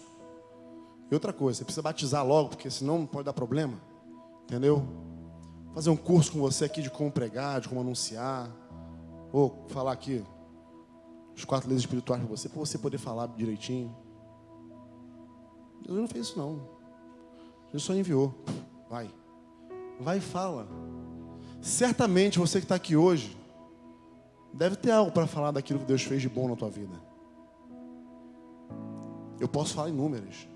E outra coisa, você precisa batizar logo, porque senão pode dar problema, entendeu? Fazer um curso com você aqui de como pregar, de como anunciar, ou falar aqui os 4 leis espirituais para você poder falar direitinho. Jesus não fez isso não. Jesus só enviou. Vai e fala. Certamente você que está aqui hoje deve ter algo para falar daquilo que Deus fez de bom na tua vida. Eu posso falar em números.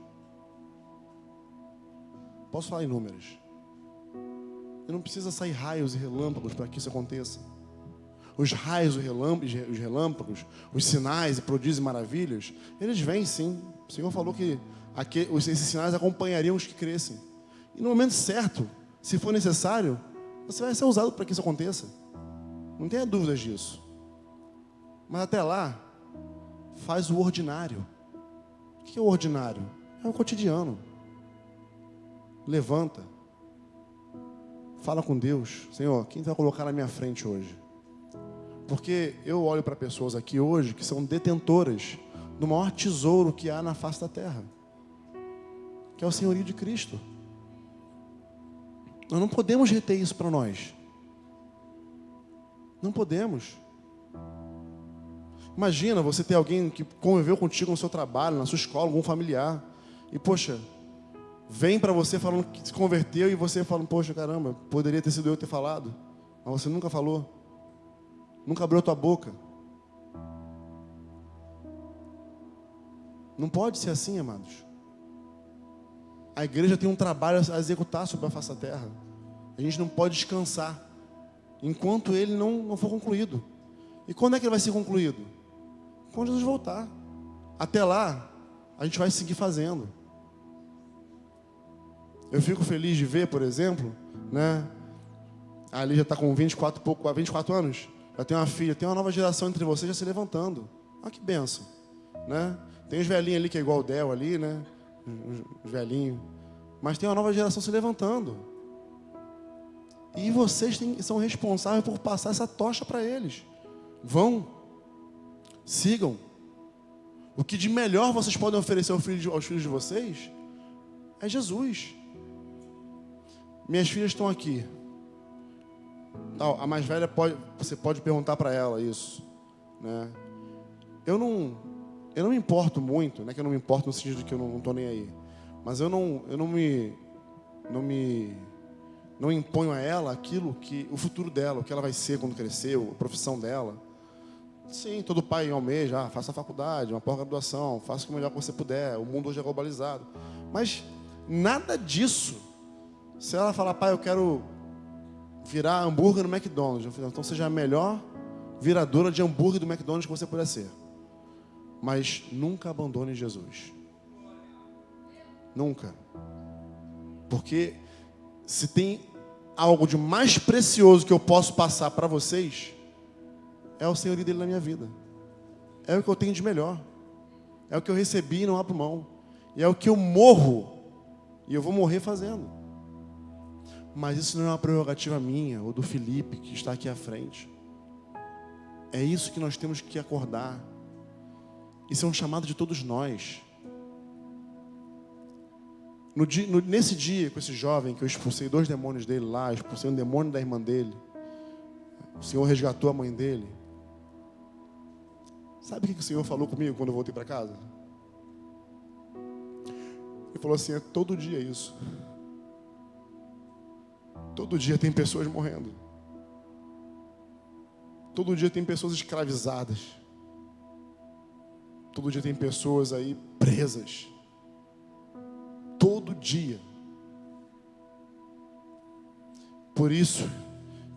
E não precisa sair raios e relâmpagos para que isso aconteça. Os raios, os relâmpagos, os sinais e prodígios e maravilhas, eles vêm sim. O Senhor falou que esses sinais acompanhariam os que crescem. E no momento certo, se for necessário, você vai ser usado para que isso aconteça. Não tenha dúvidas disso. Mas até lá, faz o ordinário. O que é o ordinário? É o cotidiano. Levanta. Fala com Deus. Senhor, quem vai colocar na minha frente hoje? Porque eu olho para pessoas aqui hoje que são detentoras do maior tesouro que há na face da terra, que é o senhorio de Cristo. Nós não podemos reter isso para nós. Não podemos. Imagina você ter alguém que conviveu contigo no seu trabalho, na sua escola, algum familiar, e poxa, vem para você falando que se converteu e você fala, poxa, caramba, poderia ter sido eu ter falado, mas você nunca falou, nunca abriu a tua boca. Não pode ser assim, amados. A igreja tem um trabalho a executar sobre a face da terra. A gente não pode descansar enquanto ele não for concluído. E quando é que ele vai ser concluído? Quando Jesus voltar. Até lá, a gente vai seguir fazendo. Eu fico feliz de ver, por exemplo, né? A Lígia está com 24 anos. Já tem uma filha, tem uma nova geração entre vocês já se levantando. Olha que bênção, né? Tem os velhinhos ali que é igual o Del ali, né? Os velhinhos. Mas tem uma nova geração se levantando. E vocês são responsáveis por passar essa tocha para eles. Vão. Sigam. O que de melhor vocês podem oferecer aos filhos de vocês é Jesus. Minhas filhas estão aqui. A mais velha você pode perguntar para ela isso, né? Eu não me importo muito, não é que eu não me importo no sentido de que eu não estou nem aí, mas eu não imponho a ela aquilo que o futuro dela, o que ela vai ser quando crescer, a profissão dela. Sim, todo pai almeja, faça a faculdade, uma pós-graduação, faça o melhor que você puder. O mundo hoje é globalizado, mas nada disso. Se ela falar, pai, eu quero virar hambúrguer no McDonald's, eu falo, então seja a melhor viradora de hambúrguer do McDonald's que você puder ser. Mas nunca abandone Jesus. Nunca. Porque se tem algo de mais precioso que eu posso passar para vocês, é o senhorio dele na minha vida. É o que eu tenho de melhor. É o que eu recebi e não abro mão. E é o que eu morro. E eu vou morrer fazendo. Mas isso não é uma prerrogativa minha ou do Felipe que está aqui à frente. É isso que nós temos que acordar. Isso é um chamado de todos nós. Nesse dia, com esse jovem que eu expulsei 2 demônios dele lá, expulsei um demônio da irmã dele, o Senhor resgatou a mãe dele. Sabe o que o Senhor falou comigo quando eu voltei para casa? Ele falou assim, é todo dia isso. Todo dia tem pessoas morrendo. Todo dia tem pessoas escravizadas. Todo dia tem pessoas aí presas. Todo dia. Por isso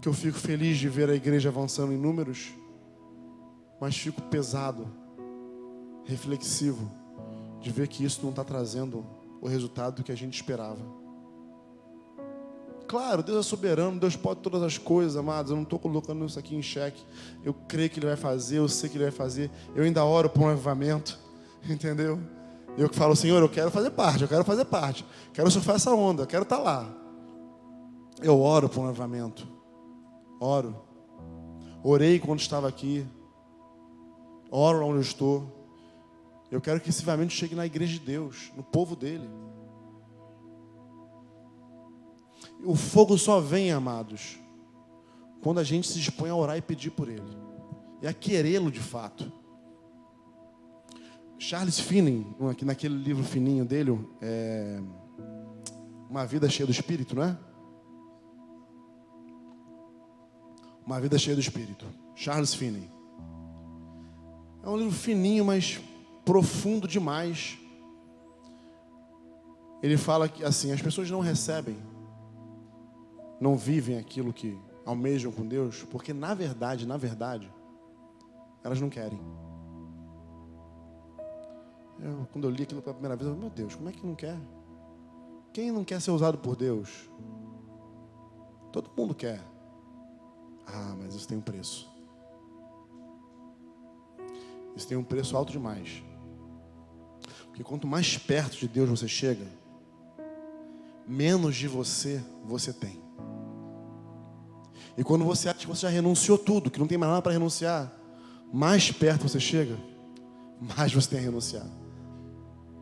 que eu fico feliz de ver a igreja avançando em números, mas fico pesado, reflexivo, de ver que isso não está trazendo o resultado que a gente esperava. Claro, Deus é soberano, Deus pode todas as coisas, amados. Eu não estou colocando isso aqui em xeque. Eu creio que Ele vai fazer, eu sei que Ele vai fazer. Eu ainda oro por um avivamento, entendeu? Eu que falo, Senhor, eu quero fazer parte, quero surfar essa onda, eu quero estar lá. Eu oro por um avivamento, oro. Orei quando estava aqui, oro onde eu estou. Eu quero que esse avivamento chegue na igreja de Deus, no povo dele. O fogo só vem, amados, quando a gente se dispõe a orar e pedir por ele, e a querê-lo de fato. Charles Finney, aqui naquele livro fininho dele, Uma Vida Cheia do Espírito, não é? Uma Vida Cheia do Espírito. Charles Finney. É um livro fininho, mas profundo demais. Ele fala que assim, as pessoas não recebem, não vivem aquilo que almejam com Deus, porque na verdade, elas não querem. Quando eu li aquilo pela primeira vez, eu falei, meu Deus, como é que não quer? Quem não quer ser usado por Deus? Todo mundo quer. Ah, mas isso tem um preço. Isso tem um preço alto demais. Porque quanto mais perto de Deus você chega, menos de você tem. E quando você acha que você já renunciou tudo, que não tem mais nada para renunciar, mais perto você chega, mais você tem a renunciar.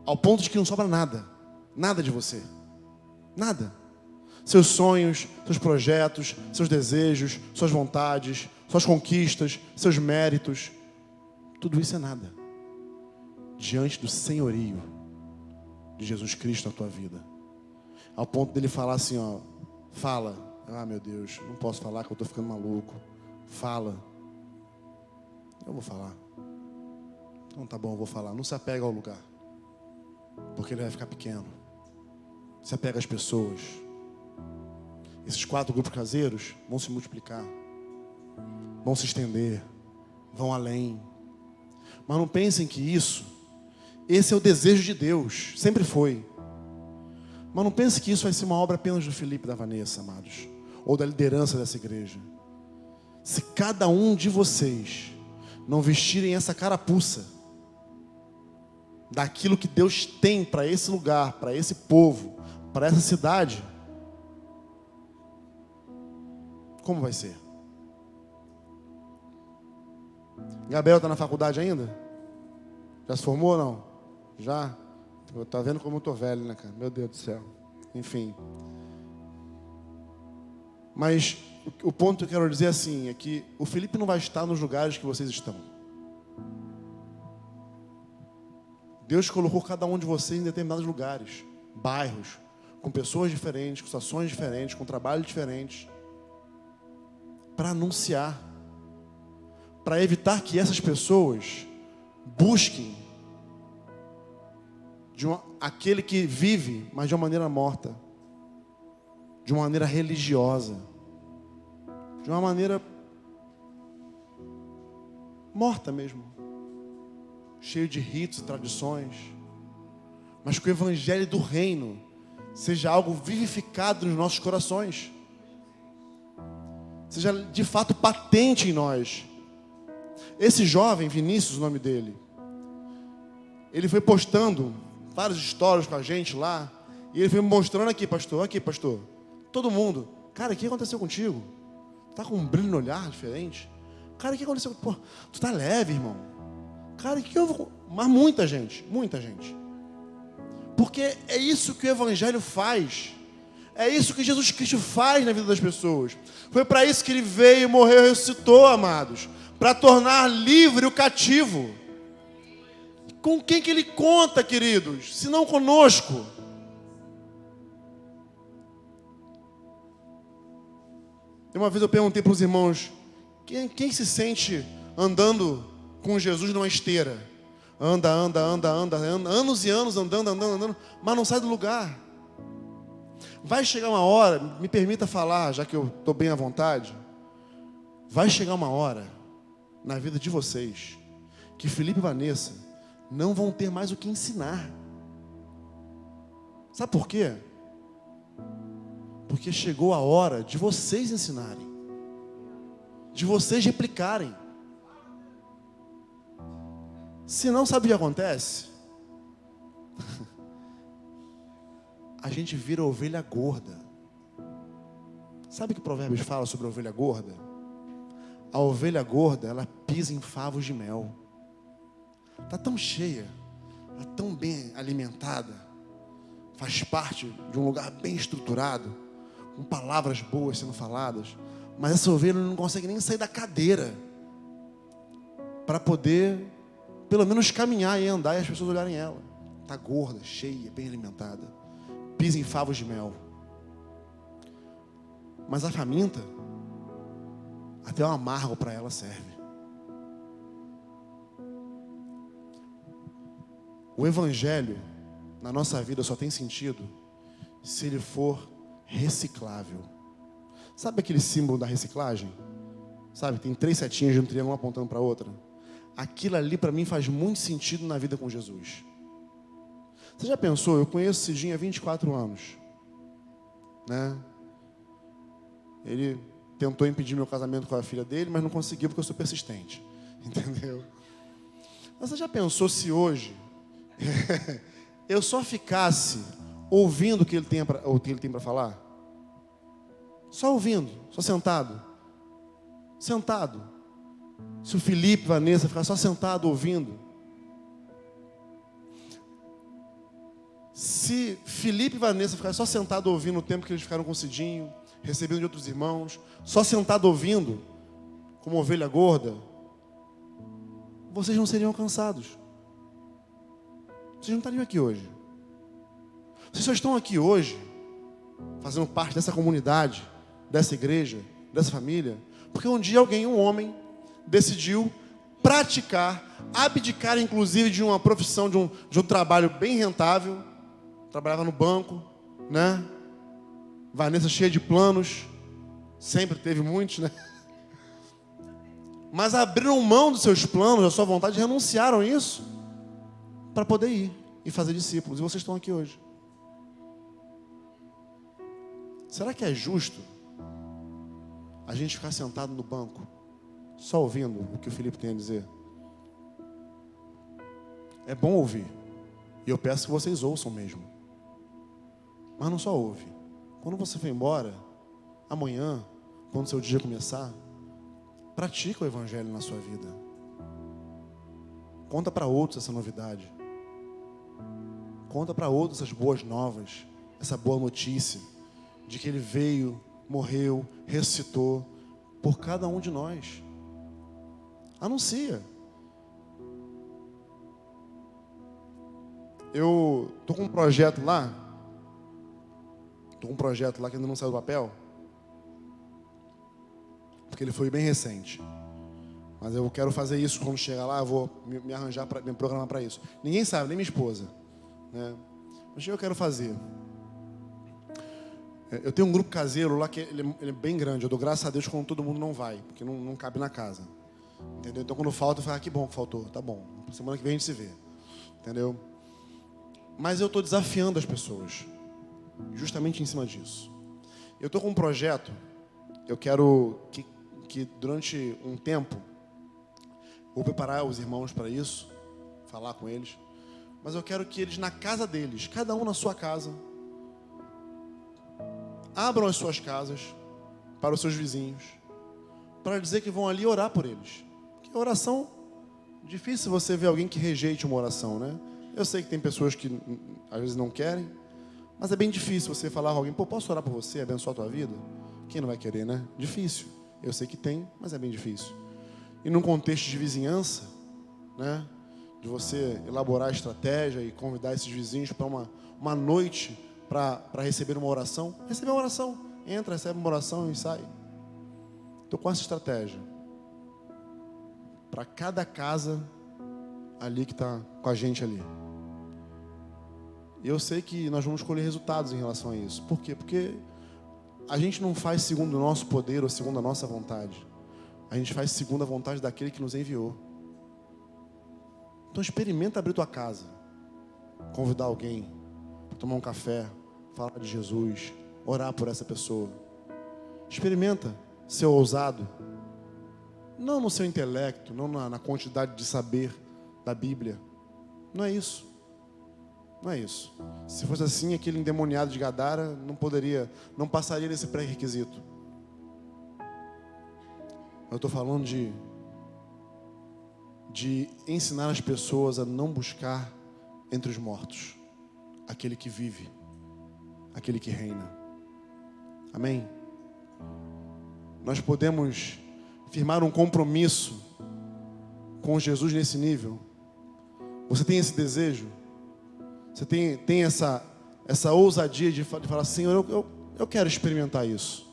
Ao ponto de que não sobra nada de você. Nada. Seus sonhos, seus projetos, seus desejos, suas vontades, suas conquistas, seus méritos, tudo isso é nada diante do senhorio de Jesus Cristo na tua vida. Ao ponto dele falar assim, ó, fala. Ah, meu Deus, não posso falar que eu estou ficando maluco. Fala. Eu vou falar. Então tá bom, eu vou falar. Não se apega ao lugar, porque ele vai ficar pequeno. Se apega às pessoas. Esses 4 grupos caseiros vão se multiplicar, vão se estender, vão além. Mas não pensem que esse é o desejo de Deus, sempre foi. Mas não pensem que isso vai ser uma obra apenas do Felipe e da Vanessa, amados, ou da liderança dessa igreja. Se cada um de vocês não vestirem essa carapuça daquilo que Deus tem para esse lugar, para esse povo, para essa cidade, como vai ser? Gabriel está na faculdade ainda? Já se formou ou não? Já? Tá vendo como eu tô velho, né, cara? Meu Deus do céu. Enfim. Mas o ponto que eu quero dizer assim é que o Felipe não vai estar nos lugares que vocês estão. Deus colocou cada um de vocês em determinados lugares, bairros, com pessoas diferentes, com situações diferentes, com trabalhos diferentes, para anunciar, para evitar que essas pessoas busquem aquele que vive, mas de uma maneira morta, de uma maneira religiosa, de uma maneira morta mesmo, cheio de ritos e tradições, mas que o evangelho do reino seja algo vivificado nos nossos corações, seja de fato patente em nós. Esse jovem, Vinícius, o nome dele, ele foi postando várias histórias com a gente lá, e ele foi me mostrando aqui, pastor, todo mundo, cara, o que aconteceu contigo? Tá com um brilho no olhar diferente? Cara, o que aconteceu? Pô, tu tá leve, irmão. Cara, o que eu vou... Mas muita gente. Porque é isso que o evangelho faz. É isso que Jesus Cristo faz na vida das pessoas. Foi para isso que ele veio, morreu e ressuscitou, amados. Para tornar livre o cativo. Com quem que ele conta, queridos? Se não conosco. Uma vez eu perguntei para os irmãos, quem se sente andando com Jesus numa esteira? Anda, anos e anos andando, mas não sai do lugar. Vai chegar uma hora, me permita falar, já que eu estou bem à vontade, vai chegar uma hora na vida de vocês que Felipe e Vanessa não vão ter mais o que ensinar. Sabe por quê? Porque chegou a hora de vocês ensinarem, de vocês replicarem. Se não, sabe o que acontece? A gente vira ovelha gorda. Sabe o que Provérbios fala sobre a ovelha gorda? A ovelha gorda, ela pisa em favos de mel. Está tão cheia, está tão bem alimentada, faz parte de um lugar bem estruturado, com palavras boas sendo faladas, mas essa ovelha não consegue nem sair da cadeira para poder, pelo menos, caminhar e andar e as pessoas olharem ela. Está gorda, cheia, bem alimentada, pisa em favos de mel. Mas a faminta, até o amargo para ela serve. O evangelho na nossa vida só tem sentido se ele for reciclável. Sabe aquele símbolo da reciclagem? Sabe, tem 3 setinhas de um triângulo apontando para outra. Aquilo ali para mim faz muito sentido na vida com Jesus. Você já pensou? Eu conheço o Cidinho há 24 anos, né? Ele tentou impedir meu casamento com a filha dele, mas não conseguiu porque eu sou persistente. Entendeu? Mas você já pensou se hoje eu só ficasse ouvindo o que ele tem para falar? Só ouvindo, só sentado. Sentado. Se o Felipe e Vanessa ficar só sentado ouvindo. Se Felipe e Vanessa ficar só sentado ouvindo o tempo que eles ficaram com o Cidinho, recebendo de outros irmãos, só sentado ouvindo, como ovelha gorda, vocês não seriam alcançados. Vocês não estariam aqui hoje. Vocês só estão aqui hoje, fazendo parte dessa comunidade, dessa igreja, dessa família, porque um dia alguém, um homem, decidiu praticar, abdicar inclusive de uma profissão, de um trabalho bem rentável. Trabalhava no banco, né? Vanessa cheia de planos, sempre teve muitos, né? Mas abriram mão dos seus planos, da sua vontade, renunciaram a isso para poder ir e fazer discípulos. E vocês estão aqui hoje. Será que é justo a gente ficar sentado no banco, só ouvindo o que o Felipe tem a dizer? É bom ouvir. E eu peço que vocês ouçam mesmo. Mas não só ouve. Quando você for embora, amanhã, quando seu dia começar, pratica o evangelho na sua vida. Conta para outros essa novidade. Conta para outros essas boas novas, essa boa notícia de que ele veio, morreu, ressuscitou por cada um de nós. Anuncia. Eu estou com um projeto lá. Estou com um projeto lá que ainda não saiu do papel. Porque ele foi bem recente. Mas eu quero fazer isso quando chegar lá, eu vou me arranjar, me programar para isso. Ninguém sabe, nem minha esposa, né? Mas eu quero fazer. Eu tenho um grupo caseiro lá que ele é bem grande. Eu dou graças a Deus quando todo mundo não vai, porque não cabe na casa. Entendeu? Então quando falta, eu falo, que bom que faltou, tá bom. Semana que vem a gente se vê. Entendeu? Mas eu estou desafiando as pessoas, justamente em cima disso. Eu estou com um projeto, eu quero que durante um tempo, vou preparar os irmãos para isso, falar com eles, mas eu quero que eles na casa deles, cada um na sua casa, abram as suas casas para os seus vizinhos, para dizer que vão ali orar por eles. Porque oração, difícil você ver alguém que rejeite uma oração, né? Eu sei que tem pessoas que às vezes não querem, mas é bem difícil você falar a alguém, pô, posso orar por você, abençoar a tua vida? Quem não vai querer, né? Difícil. Eu sei que tem, mas é bem difícil. E num contexto de vizinhança, né? De você elaborar a estratégia e convidar esses vizinhos para uma noite para receber uma oração. Receber uma oração. Entra, recebe uma oração e sai. Estou com essa estratégia. Para cada casa ali que está com a gente ali. E eu sei que nós vamos colher resultados em relação a isso. Por quê? Porque a gente não faz segundo o nosso poder ou segundo a nossa vontade. A gente faz segundo a vontade daquele que nos enviou. Então experimenta abrir tua casa. Convidar alguém para tomar um café, falar de Jesus, orar por essa pessoa. Experimenta ser ousado. Não no seu intelecto, não na quantidade de saber da Bíblia. Não é isso. Não é isso. Se fosse assim, aquele endemoniado de Gadara não passaria nesse pré-requisito. Eu estou falando de ensinar as pessoas a não buscar entre os mortos aquele que vive, aquele que reina. Amém? Nós podemos firmar um compromisso com Jesus nesse nível. Você tem esse desejo? Você tem essa ousadia de falar, Senhor, eu quero experimentar isso.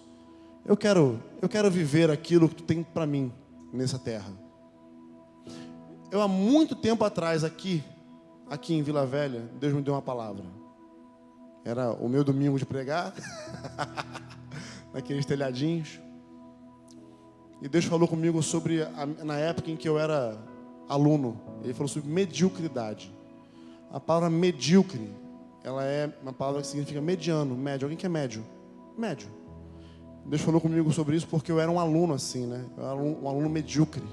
Eu quero viver aquilo que tu tem para mim nessa terra. Eu há muito tempo atrás aqui em Vila Velha, Deus me deu uma palavra. Era o meu domingo de pregar, naqueles telhadinhos. E Deus falou comigo sobre, na época em que eu era aluno, Ele falou sobre mediocridade. A palavra medíocre, ela é uma palavra que significa mediano, médio. Alguém que é médio? Médio. Deus falou comigo sobre isso porque eu era um aluno assim, né? Eu era um aluno medíocre.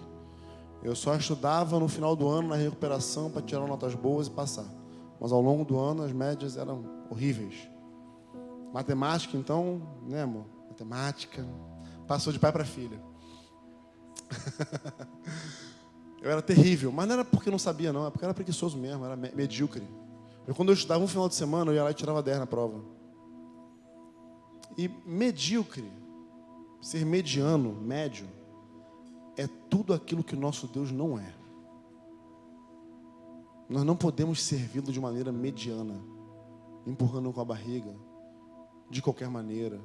Eu só estudava no final do ano, na recuperação, para tirar notas boas e passar. Mas ao longo do ano, as médias eram horríveis. Matemática, então, né, amor? Matemática. Passou de pai para filha. Eu era terrível, mas não era porque eu não sabia, não. É porque eu era preguiçoso mesmo, era medíocre. Porque quando eu estudava um final de semana, eu ia lá e tirava 10 na prova. E medíocre, ser mediano, médio, é tudo aquilo que o nosso Deus não é. Nós não podemos servi-lo de maneira mediana, empurrando com a barriga, de qualquer maneira.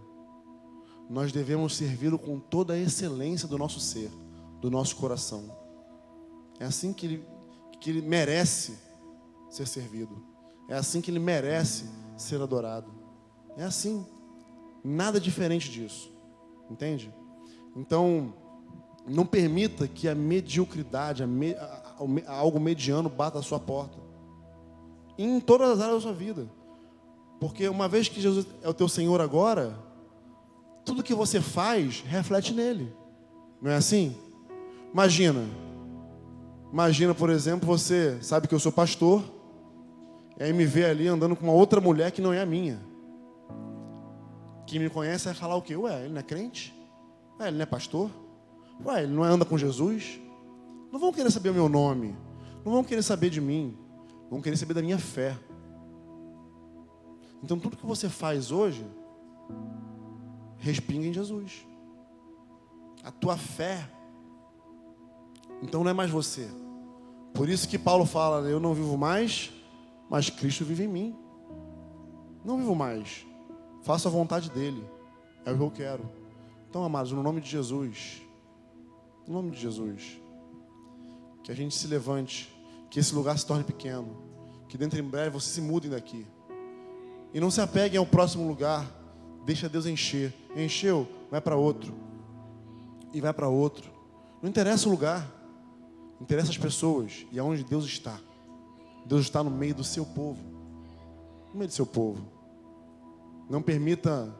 Nós devemos servi-lo com toda a excelência do nosso ser, do nosso coração. É assim que ele merece ser servido. É assim que ele merece ser adorado. É assim. Nada diferente disso. Entende? Então, não permita que a mediocridade, algo mediano bata a sua porta. Em todas as áreas da sua vida. Porque uma vez que Jesus é o teu Senhor agora, tudo que você faz reflete nele. Não é assim? Imagina, por exemplo, você sabe que eu sou pastor, e aí me vê ali andando com uma outra mulher que não é a minha. Quem me conhece vai falar o quê? Ué, ele não é crente? Ué, ele não é pastor? Ué, ele não anda com Jesus? Não vão querer saber o meu nome. Não vão querer saber de mim. Vão querer saber da minha fé. Então tudo que você faz hoje respinga em Jesus. A tua fé. Então não é mais você. Por isso que Paulo fala, eu não vivo mais, mas Cristo vive em mim. Não vivo mais. Faço a vontade dele. É o que eu quero. Então, amados, no nome de Jesus, que a gente se levante, que esse lugar se torne pequeno, que dentro em breve vocês se mudem daqui. E não se apeguem ao próximo lugar. Deixa Deus encher. Encheu, vai para outro. E vai para outro. Não interessa o lugar. Interessa as pessoas. E aonde Deus está. Deus está no meio do seu povo. No meio do seu povo. Não permita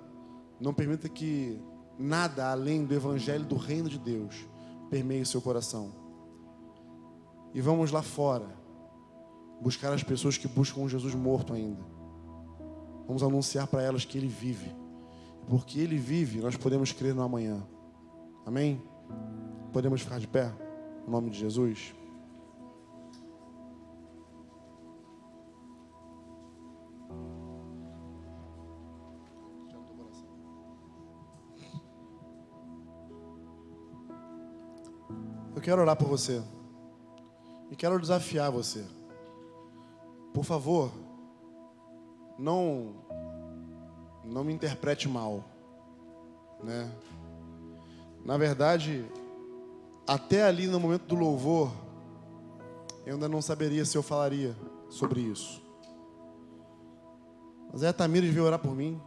que nada além do evangelho do reino de Deus permeie o seu coração. E vamos lá fora buscar as pessoas que buscam Jesus morto ainda. Vamos anunciar para elas que Ele vive. Porque Ele vive, nós podemos crer no amanhã. Amém? Podemos ficar de pé? Em nome de Jesus. Eu quero orar por você. E quero desafiar você. Por favor, não me interprete mal, né? Na verdade, até ali no momento do louvor, eu ainda não saberia se eu falaria sobre isso. Mas aí a Tamires veio orar por mim.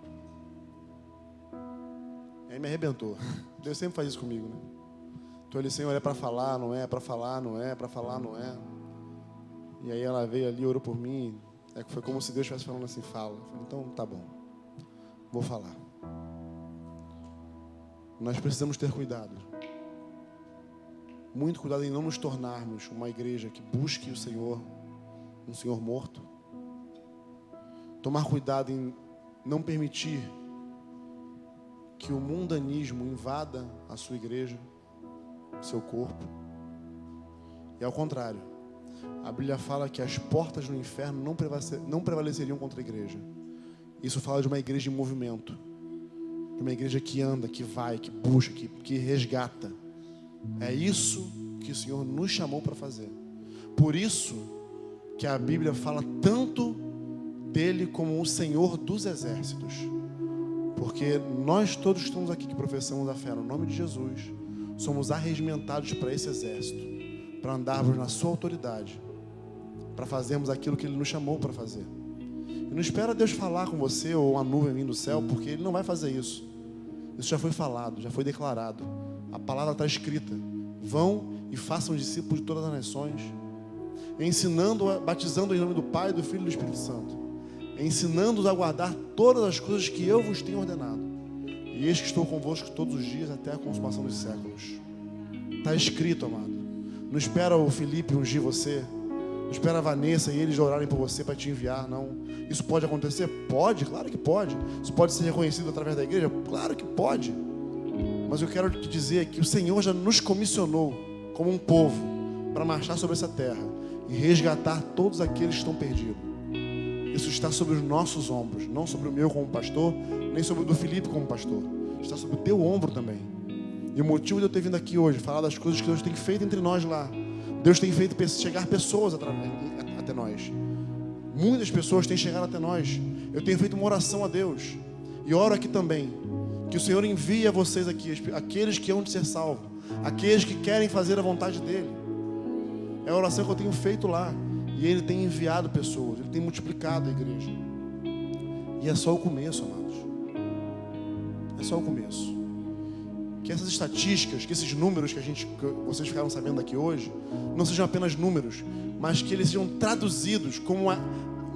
E aí me arrebentou. Deus sempre faz isso comigo, né? Então ele, Senhor, é para falar, não é? É para falar, não é? É para falar, não é? E aí ela veio ali, orou por mim. Foi como se Deus estivesse falando assim, fala. Eu falei, então tá bom, vou falar. Nós precisamos ter cuidado. Muito cuidado em não nos tornarmos uma igreja que busque o Senhor, um Senhor morto. Tomar cuidado em não permitir que o mundanismo invada a sua igreja, o seu corpo. E ao contrário, a Bíblia fala que as portas do inferno não prevaleceriam contra a igreja. Isso fala de uma igreja em movimento, de uma igreja que anda, que vai, que busca, que resgata. É isso que o Senhor nos chamou para fazer. Por isso que a Bíblia fala tanto dele como o Senhor dos exércitos. Porque nós todos que estamos aqui, que professamos a fé no nome de Jesus, somos arregimentados para esse exército, para andarmos na sua autoridade, para fazermos aquilo que Ele nos chamou para fazer. E não espera Deus falar com você ou uma nuvem vindo do céu, porque Ele não vai fazer isso. Isso já foi falado, já foi declarado. A palavra está escrita. Vão e façam discípulos de todas as nações, batizando em nome do Pai, do Filho e do Espírito Santo, ensinando-os a guardar todas as coisas que eu vos tenho ordenado. E eis que estou convosco todos os dias até a consumação dos séculos. Está escrito, amado. Não espera o Felipe ungir você. Não espera a Vanessa e eles orarem por você para te enviar, não. Isso pode acontecer? Pode, claro que pode. Isso pode ser reconhecido através da igreja? Claro que pode. Mas eu quero te dizer que o Senhor já nos comissionou como um povo para marchar sobre essa terra e resgatar todos aqueles que estão perdidos. Isso está sobre os nossos ombros, não sobre o meu como pastor, nem sobre o do Felipe como pastor. Está sobre o teu ombro também. E o motivo de eu ter vindo aqui hoje, falar das coisas que Deus tem feito entre nós lá. Deus tem feito chegar pessoas até nós. Muitas pessoas têm chegado até nós. Eu tenho feito uma oração a Deus. E oro aqui também, que o Senhor envie a vocês aqui, aqueles que hão de ser salvos, aqueles que querem fazer a vontade dEle. É a oração que eu tenho feito lá. E Ele tem enviado pessoas, Ele tem multiplicado a igreja. E é só o começo, amados. É só o começo. Que essas estatísticas, que esses números que vocês ficaram sabendo aqui hoje, não sejam apenas números, mas que eles sejam traduzidos como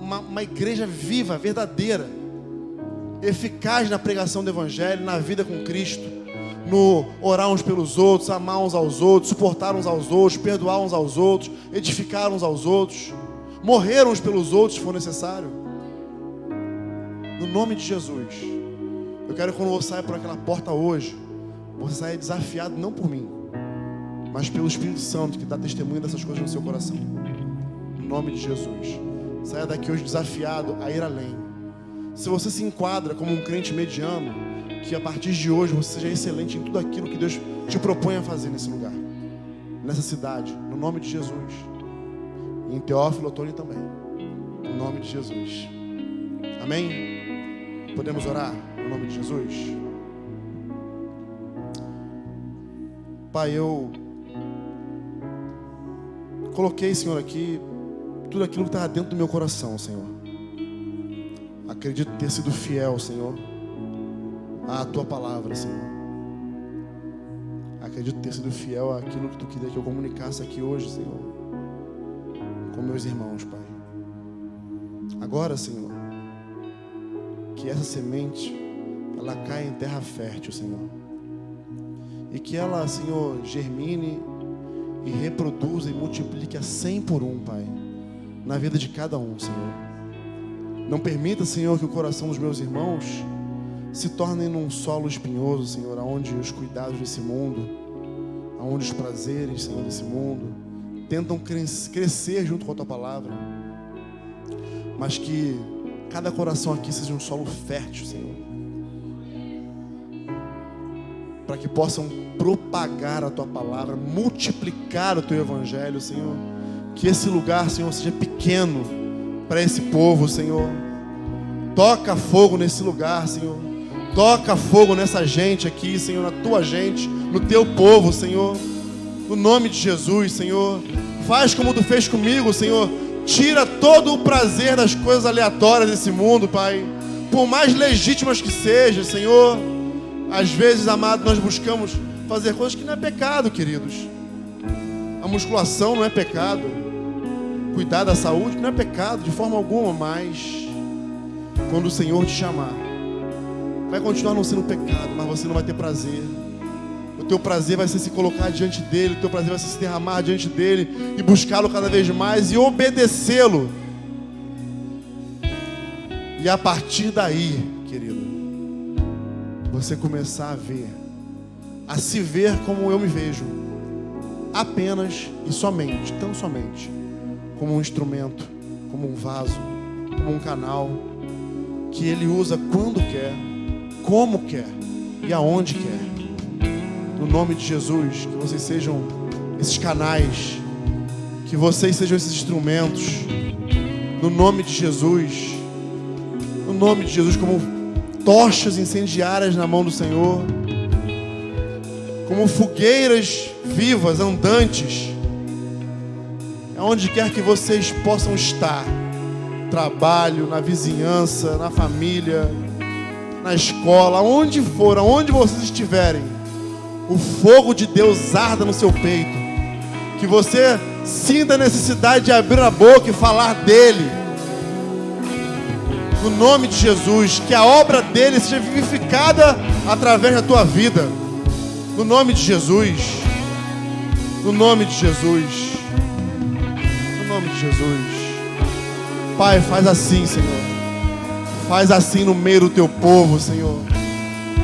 uma igreja viva, verdadeira, eficaz na pregação do Evangelho, na vida com Cristo, no orar uns pelos outros, amar uns aos outros, suportar uns aos outros, perdoar uns aos outros, edificar uns aos outros, morrer uns pelos outros se for necessário. No nome de Jesus, eu quero que quando você saia por aquela porta hoje, você saia desafiado não por mim, mas pelo Espírito Santo que dá testemunho dessas coisas no seu coração. No nome de Jesus, saia daqui hoje desafiado a ir além. Se você se enquadra como um crente mediano, que a partir de hoje você seja excelente em tudo aquilo que Deus te propõe a fazer nesse lugar, nessa cidade, no nome de Jesus. E em Teófilo Otoni também, no nome de Jesus. Amém? Podemos orar no nome de Jesus? Pai, eu coloquei, Senhor, aqui tudo aquilo que estava dentro do meu coração, Senhor. Acredito ter sido fiel, Senhor, à Tua palavra, Senhor. Acredito ter sido fiel àquilo que Tu queria que eu comunicasse aqui hoje, Senhor, com meus irmãos, Pai. Agora, Senhor, que essa semente, ela caia em terra fértil, Senhor. E que ela, Senhor, germine e reproduza e multiplique a 100 por 1, Pai, na vida de cada um, Senhor. Não permita, Senhor, que o coração dos meus irmãos se torne num solo espinhoso, Senhor, aonde os cuidados desse mundo, aonde os prazeres, Senhor, desse mundo tentam crescer junto com a Tua palavra, mas que cada coração aqui seja um solo fértil, Senhor, para que possam propagar a Tua palavra, multiplicar o Teu Evangelho, Senhor. Que esse lugar, Senhor, seja pequeno para esse povo, Senhor. Toca fogo nesse lugar, Senhor. Toca fogo nessa gente aqui, Senhor, na Tua gente, no teu povo, Senhor. No nome de Jesus, Senhor. Faz como tu fez comigo, Senhor. Tira todo o prazer das coisas aleatórias desse mundo, Pai. Por mais legítimas que sejam, Senhor. Às vezes, amado, nós buscamos fazer coisas que não é pecado, queridos. A musculação não é pecado. Cuidar da saúde não é pecado de forma alguma, mas quando o Senhor te chamar, vai continuar não sendo pecado, mas você não vai ter prazer. O teu prazer vai ser se colocar diante dele, o teu prazer vai ser se derramar diante dele e buscá-lo cada vez mais e obedecê-lo. E a partir daí, querido, você começar a ver, a se ver como eu me vejo, apenas e somente, tão somente, como um instrumento, como um vaso, como um canal, que ele usa quando quer, como quer e aonde quer. No nome de Jesus, que vocês sejam esses canais, que vocês sejam esses instrumentos, no nome de Jesus, como tochas incendiárias na mão do Senhor, como fogueiras vivas, andantes, aonde quer que vocês possam estar, no trabalho, na vizinhança, na família, na escola, aonde for, aonde vocês estiverem, o fogo de Deus arda no seu peito, que você sinta a necessidade de abrir a boca e falar dele, no nome de Jesus, que a obra dele seja vivificada através da tua vida, no nome de Jesus, no nome de Jesus, no nome de Jesus. Pai, faz assim, Senhor, faz assim no meio do teu povo, Senhor.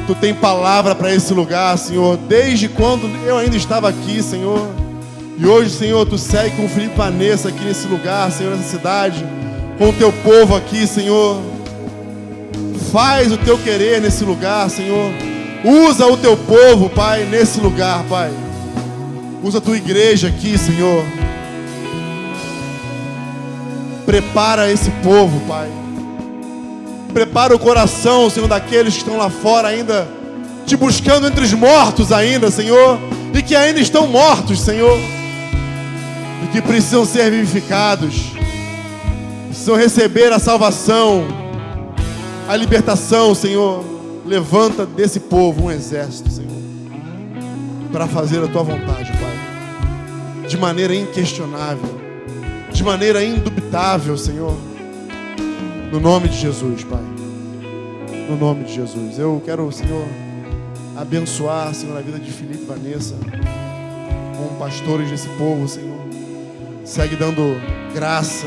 Tu tem palavra para esse lugar, Senhor, desde quando eu ainda estava aqui, Senhor. E hoje, Senhor, tu segue com o Felipe Vanessa aqui nesse lugar, Senhor, nessa cidade, com o teu povo aqui, Senhor. Faz o teu querer nesse lugar, Senhor. Usa o teu povo, Pai, nesse lugar, Pai. Usa a tua igreja aqui, Senhor. Prepara esse povo, Pai. Prepara o coração, Senhor, daqueles que estão lá fora ainda te buscando entre os mortos ainda, Senhor, e que ainda estão mortos, Senhor, e que precisam ser vivificados, precisam receber a salvação, a libertação, Senhor. Levanta desse povo um exército, Senhor, para fazer a tua vontade, Pai, de maneira inquestionável, de maneira indubitável, Senhor. No nome de Jesus, Pai. No nome de Jesus. Eu quero, Senhor, abençoar, Senhor, a vida de Felipe e Vanessa, como pastores desse povo, Senhor. Segue dando graça,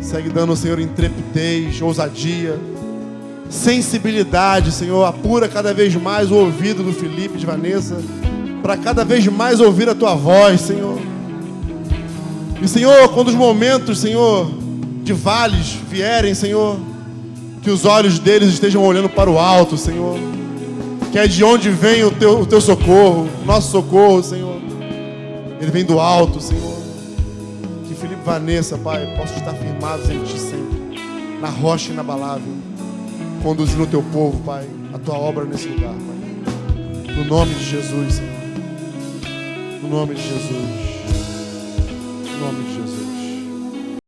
segue dando, Senhor, intrepidez, ousadia, sensibilidade, Senhor. Apura cada vez mais o ouvido do Felipe e de Vanessa, para cada vez mais ouvir a tua voz, Senhor. E, Senhor, quando os momentos, Senhor, de vales vierem, Senhor, que os olhos deles estejam olhando para o alto, Senhor, que é de onde vem o teu socorro, o nosso socorro, Senhor. Ele vem do alto, Senhor. Que Felipe e Vanessa, Pai, possam estar firmados em Ti sempre, na rocha inabalável, conduzindo o Teu povo, Pai, a Tua obra nesse lugar, Pai. No nome de Jesus, Senhor. No nome de Jesus. No nome de Jesus.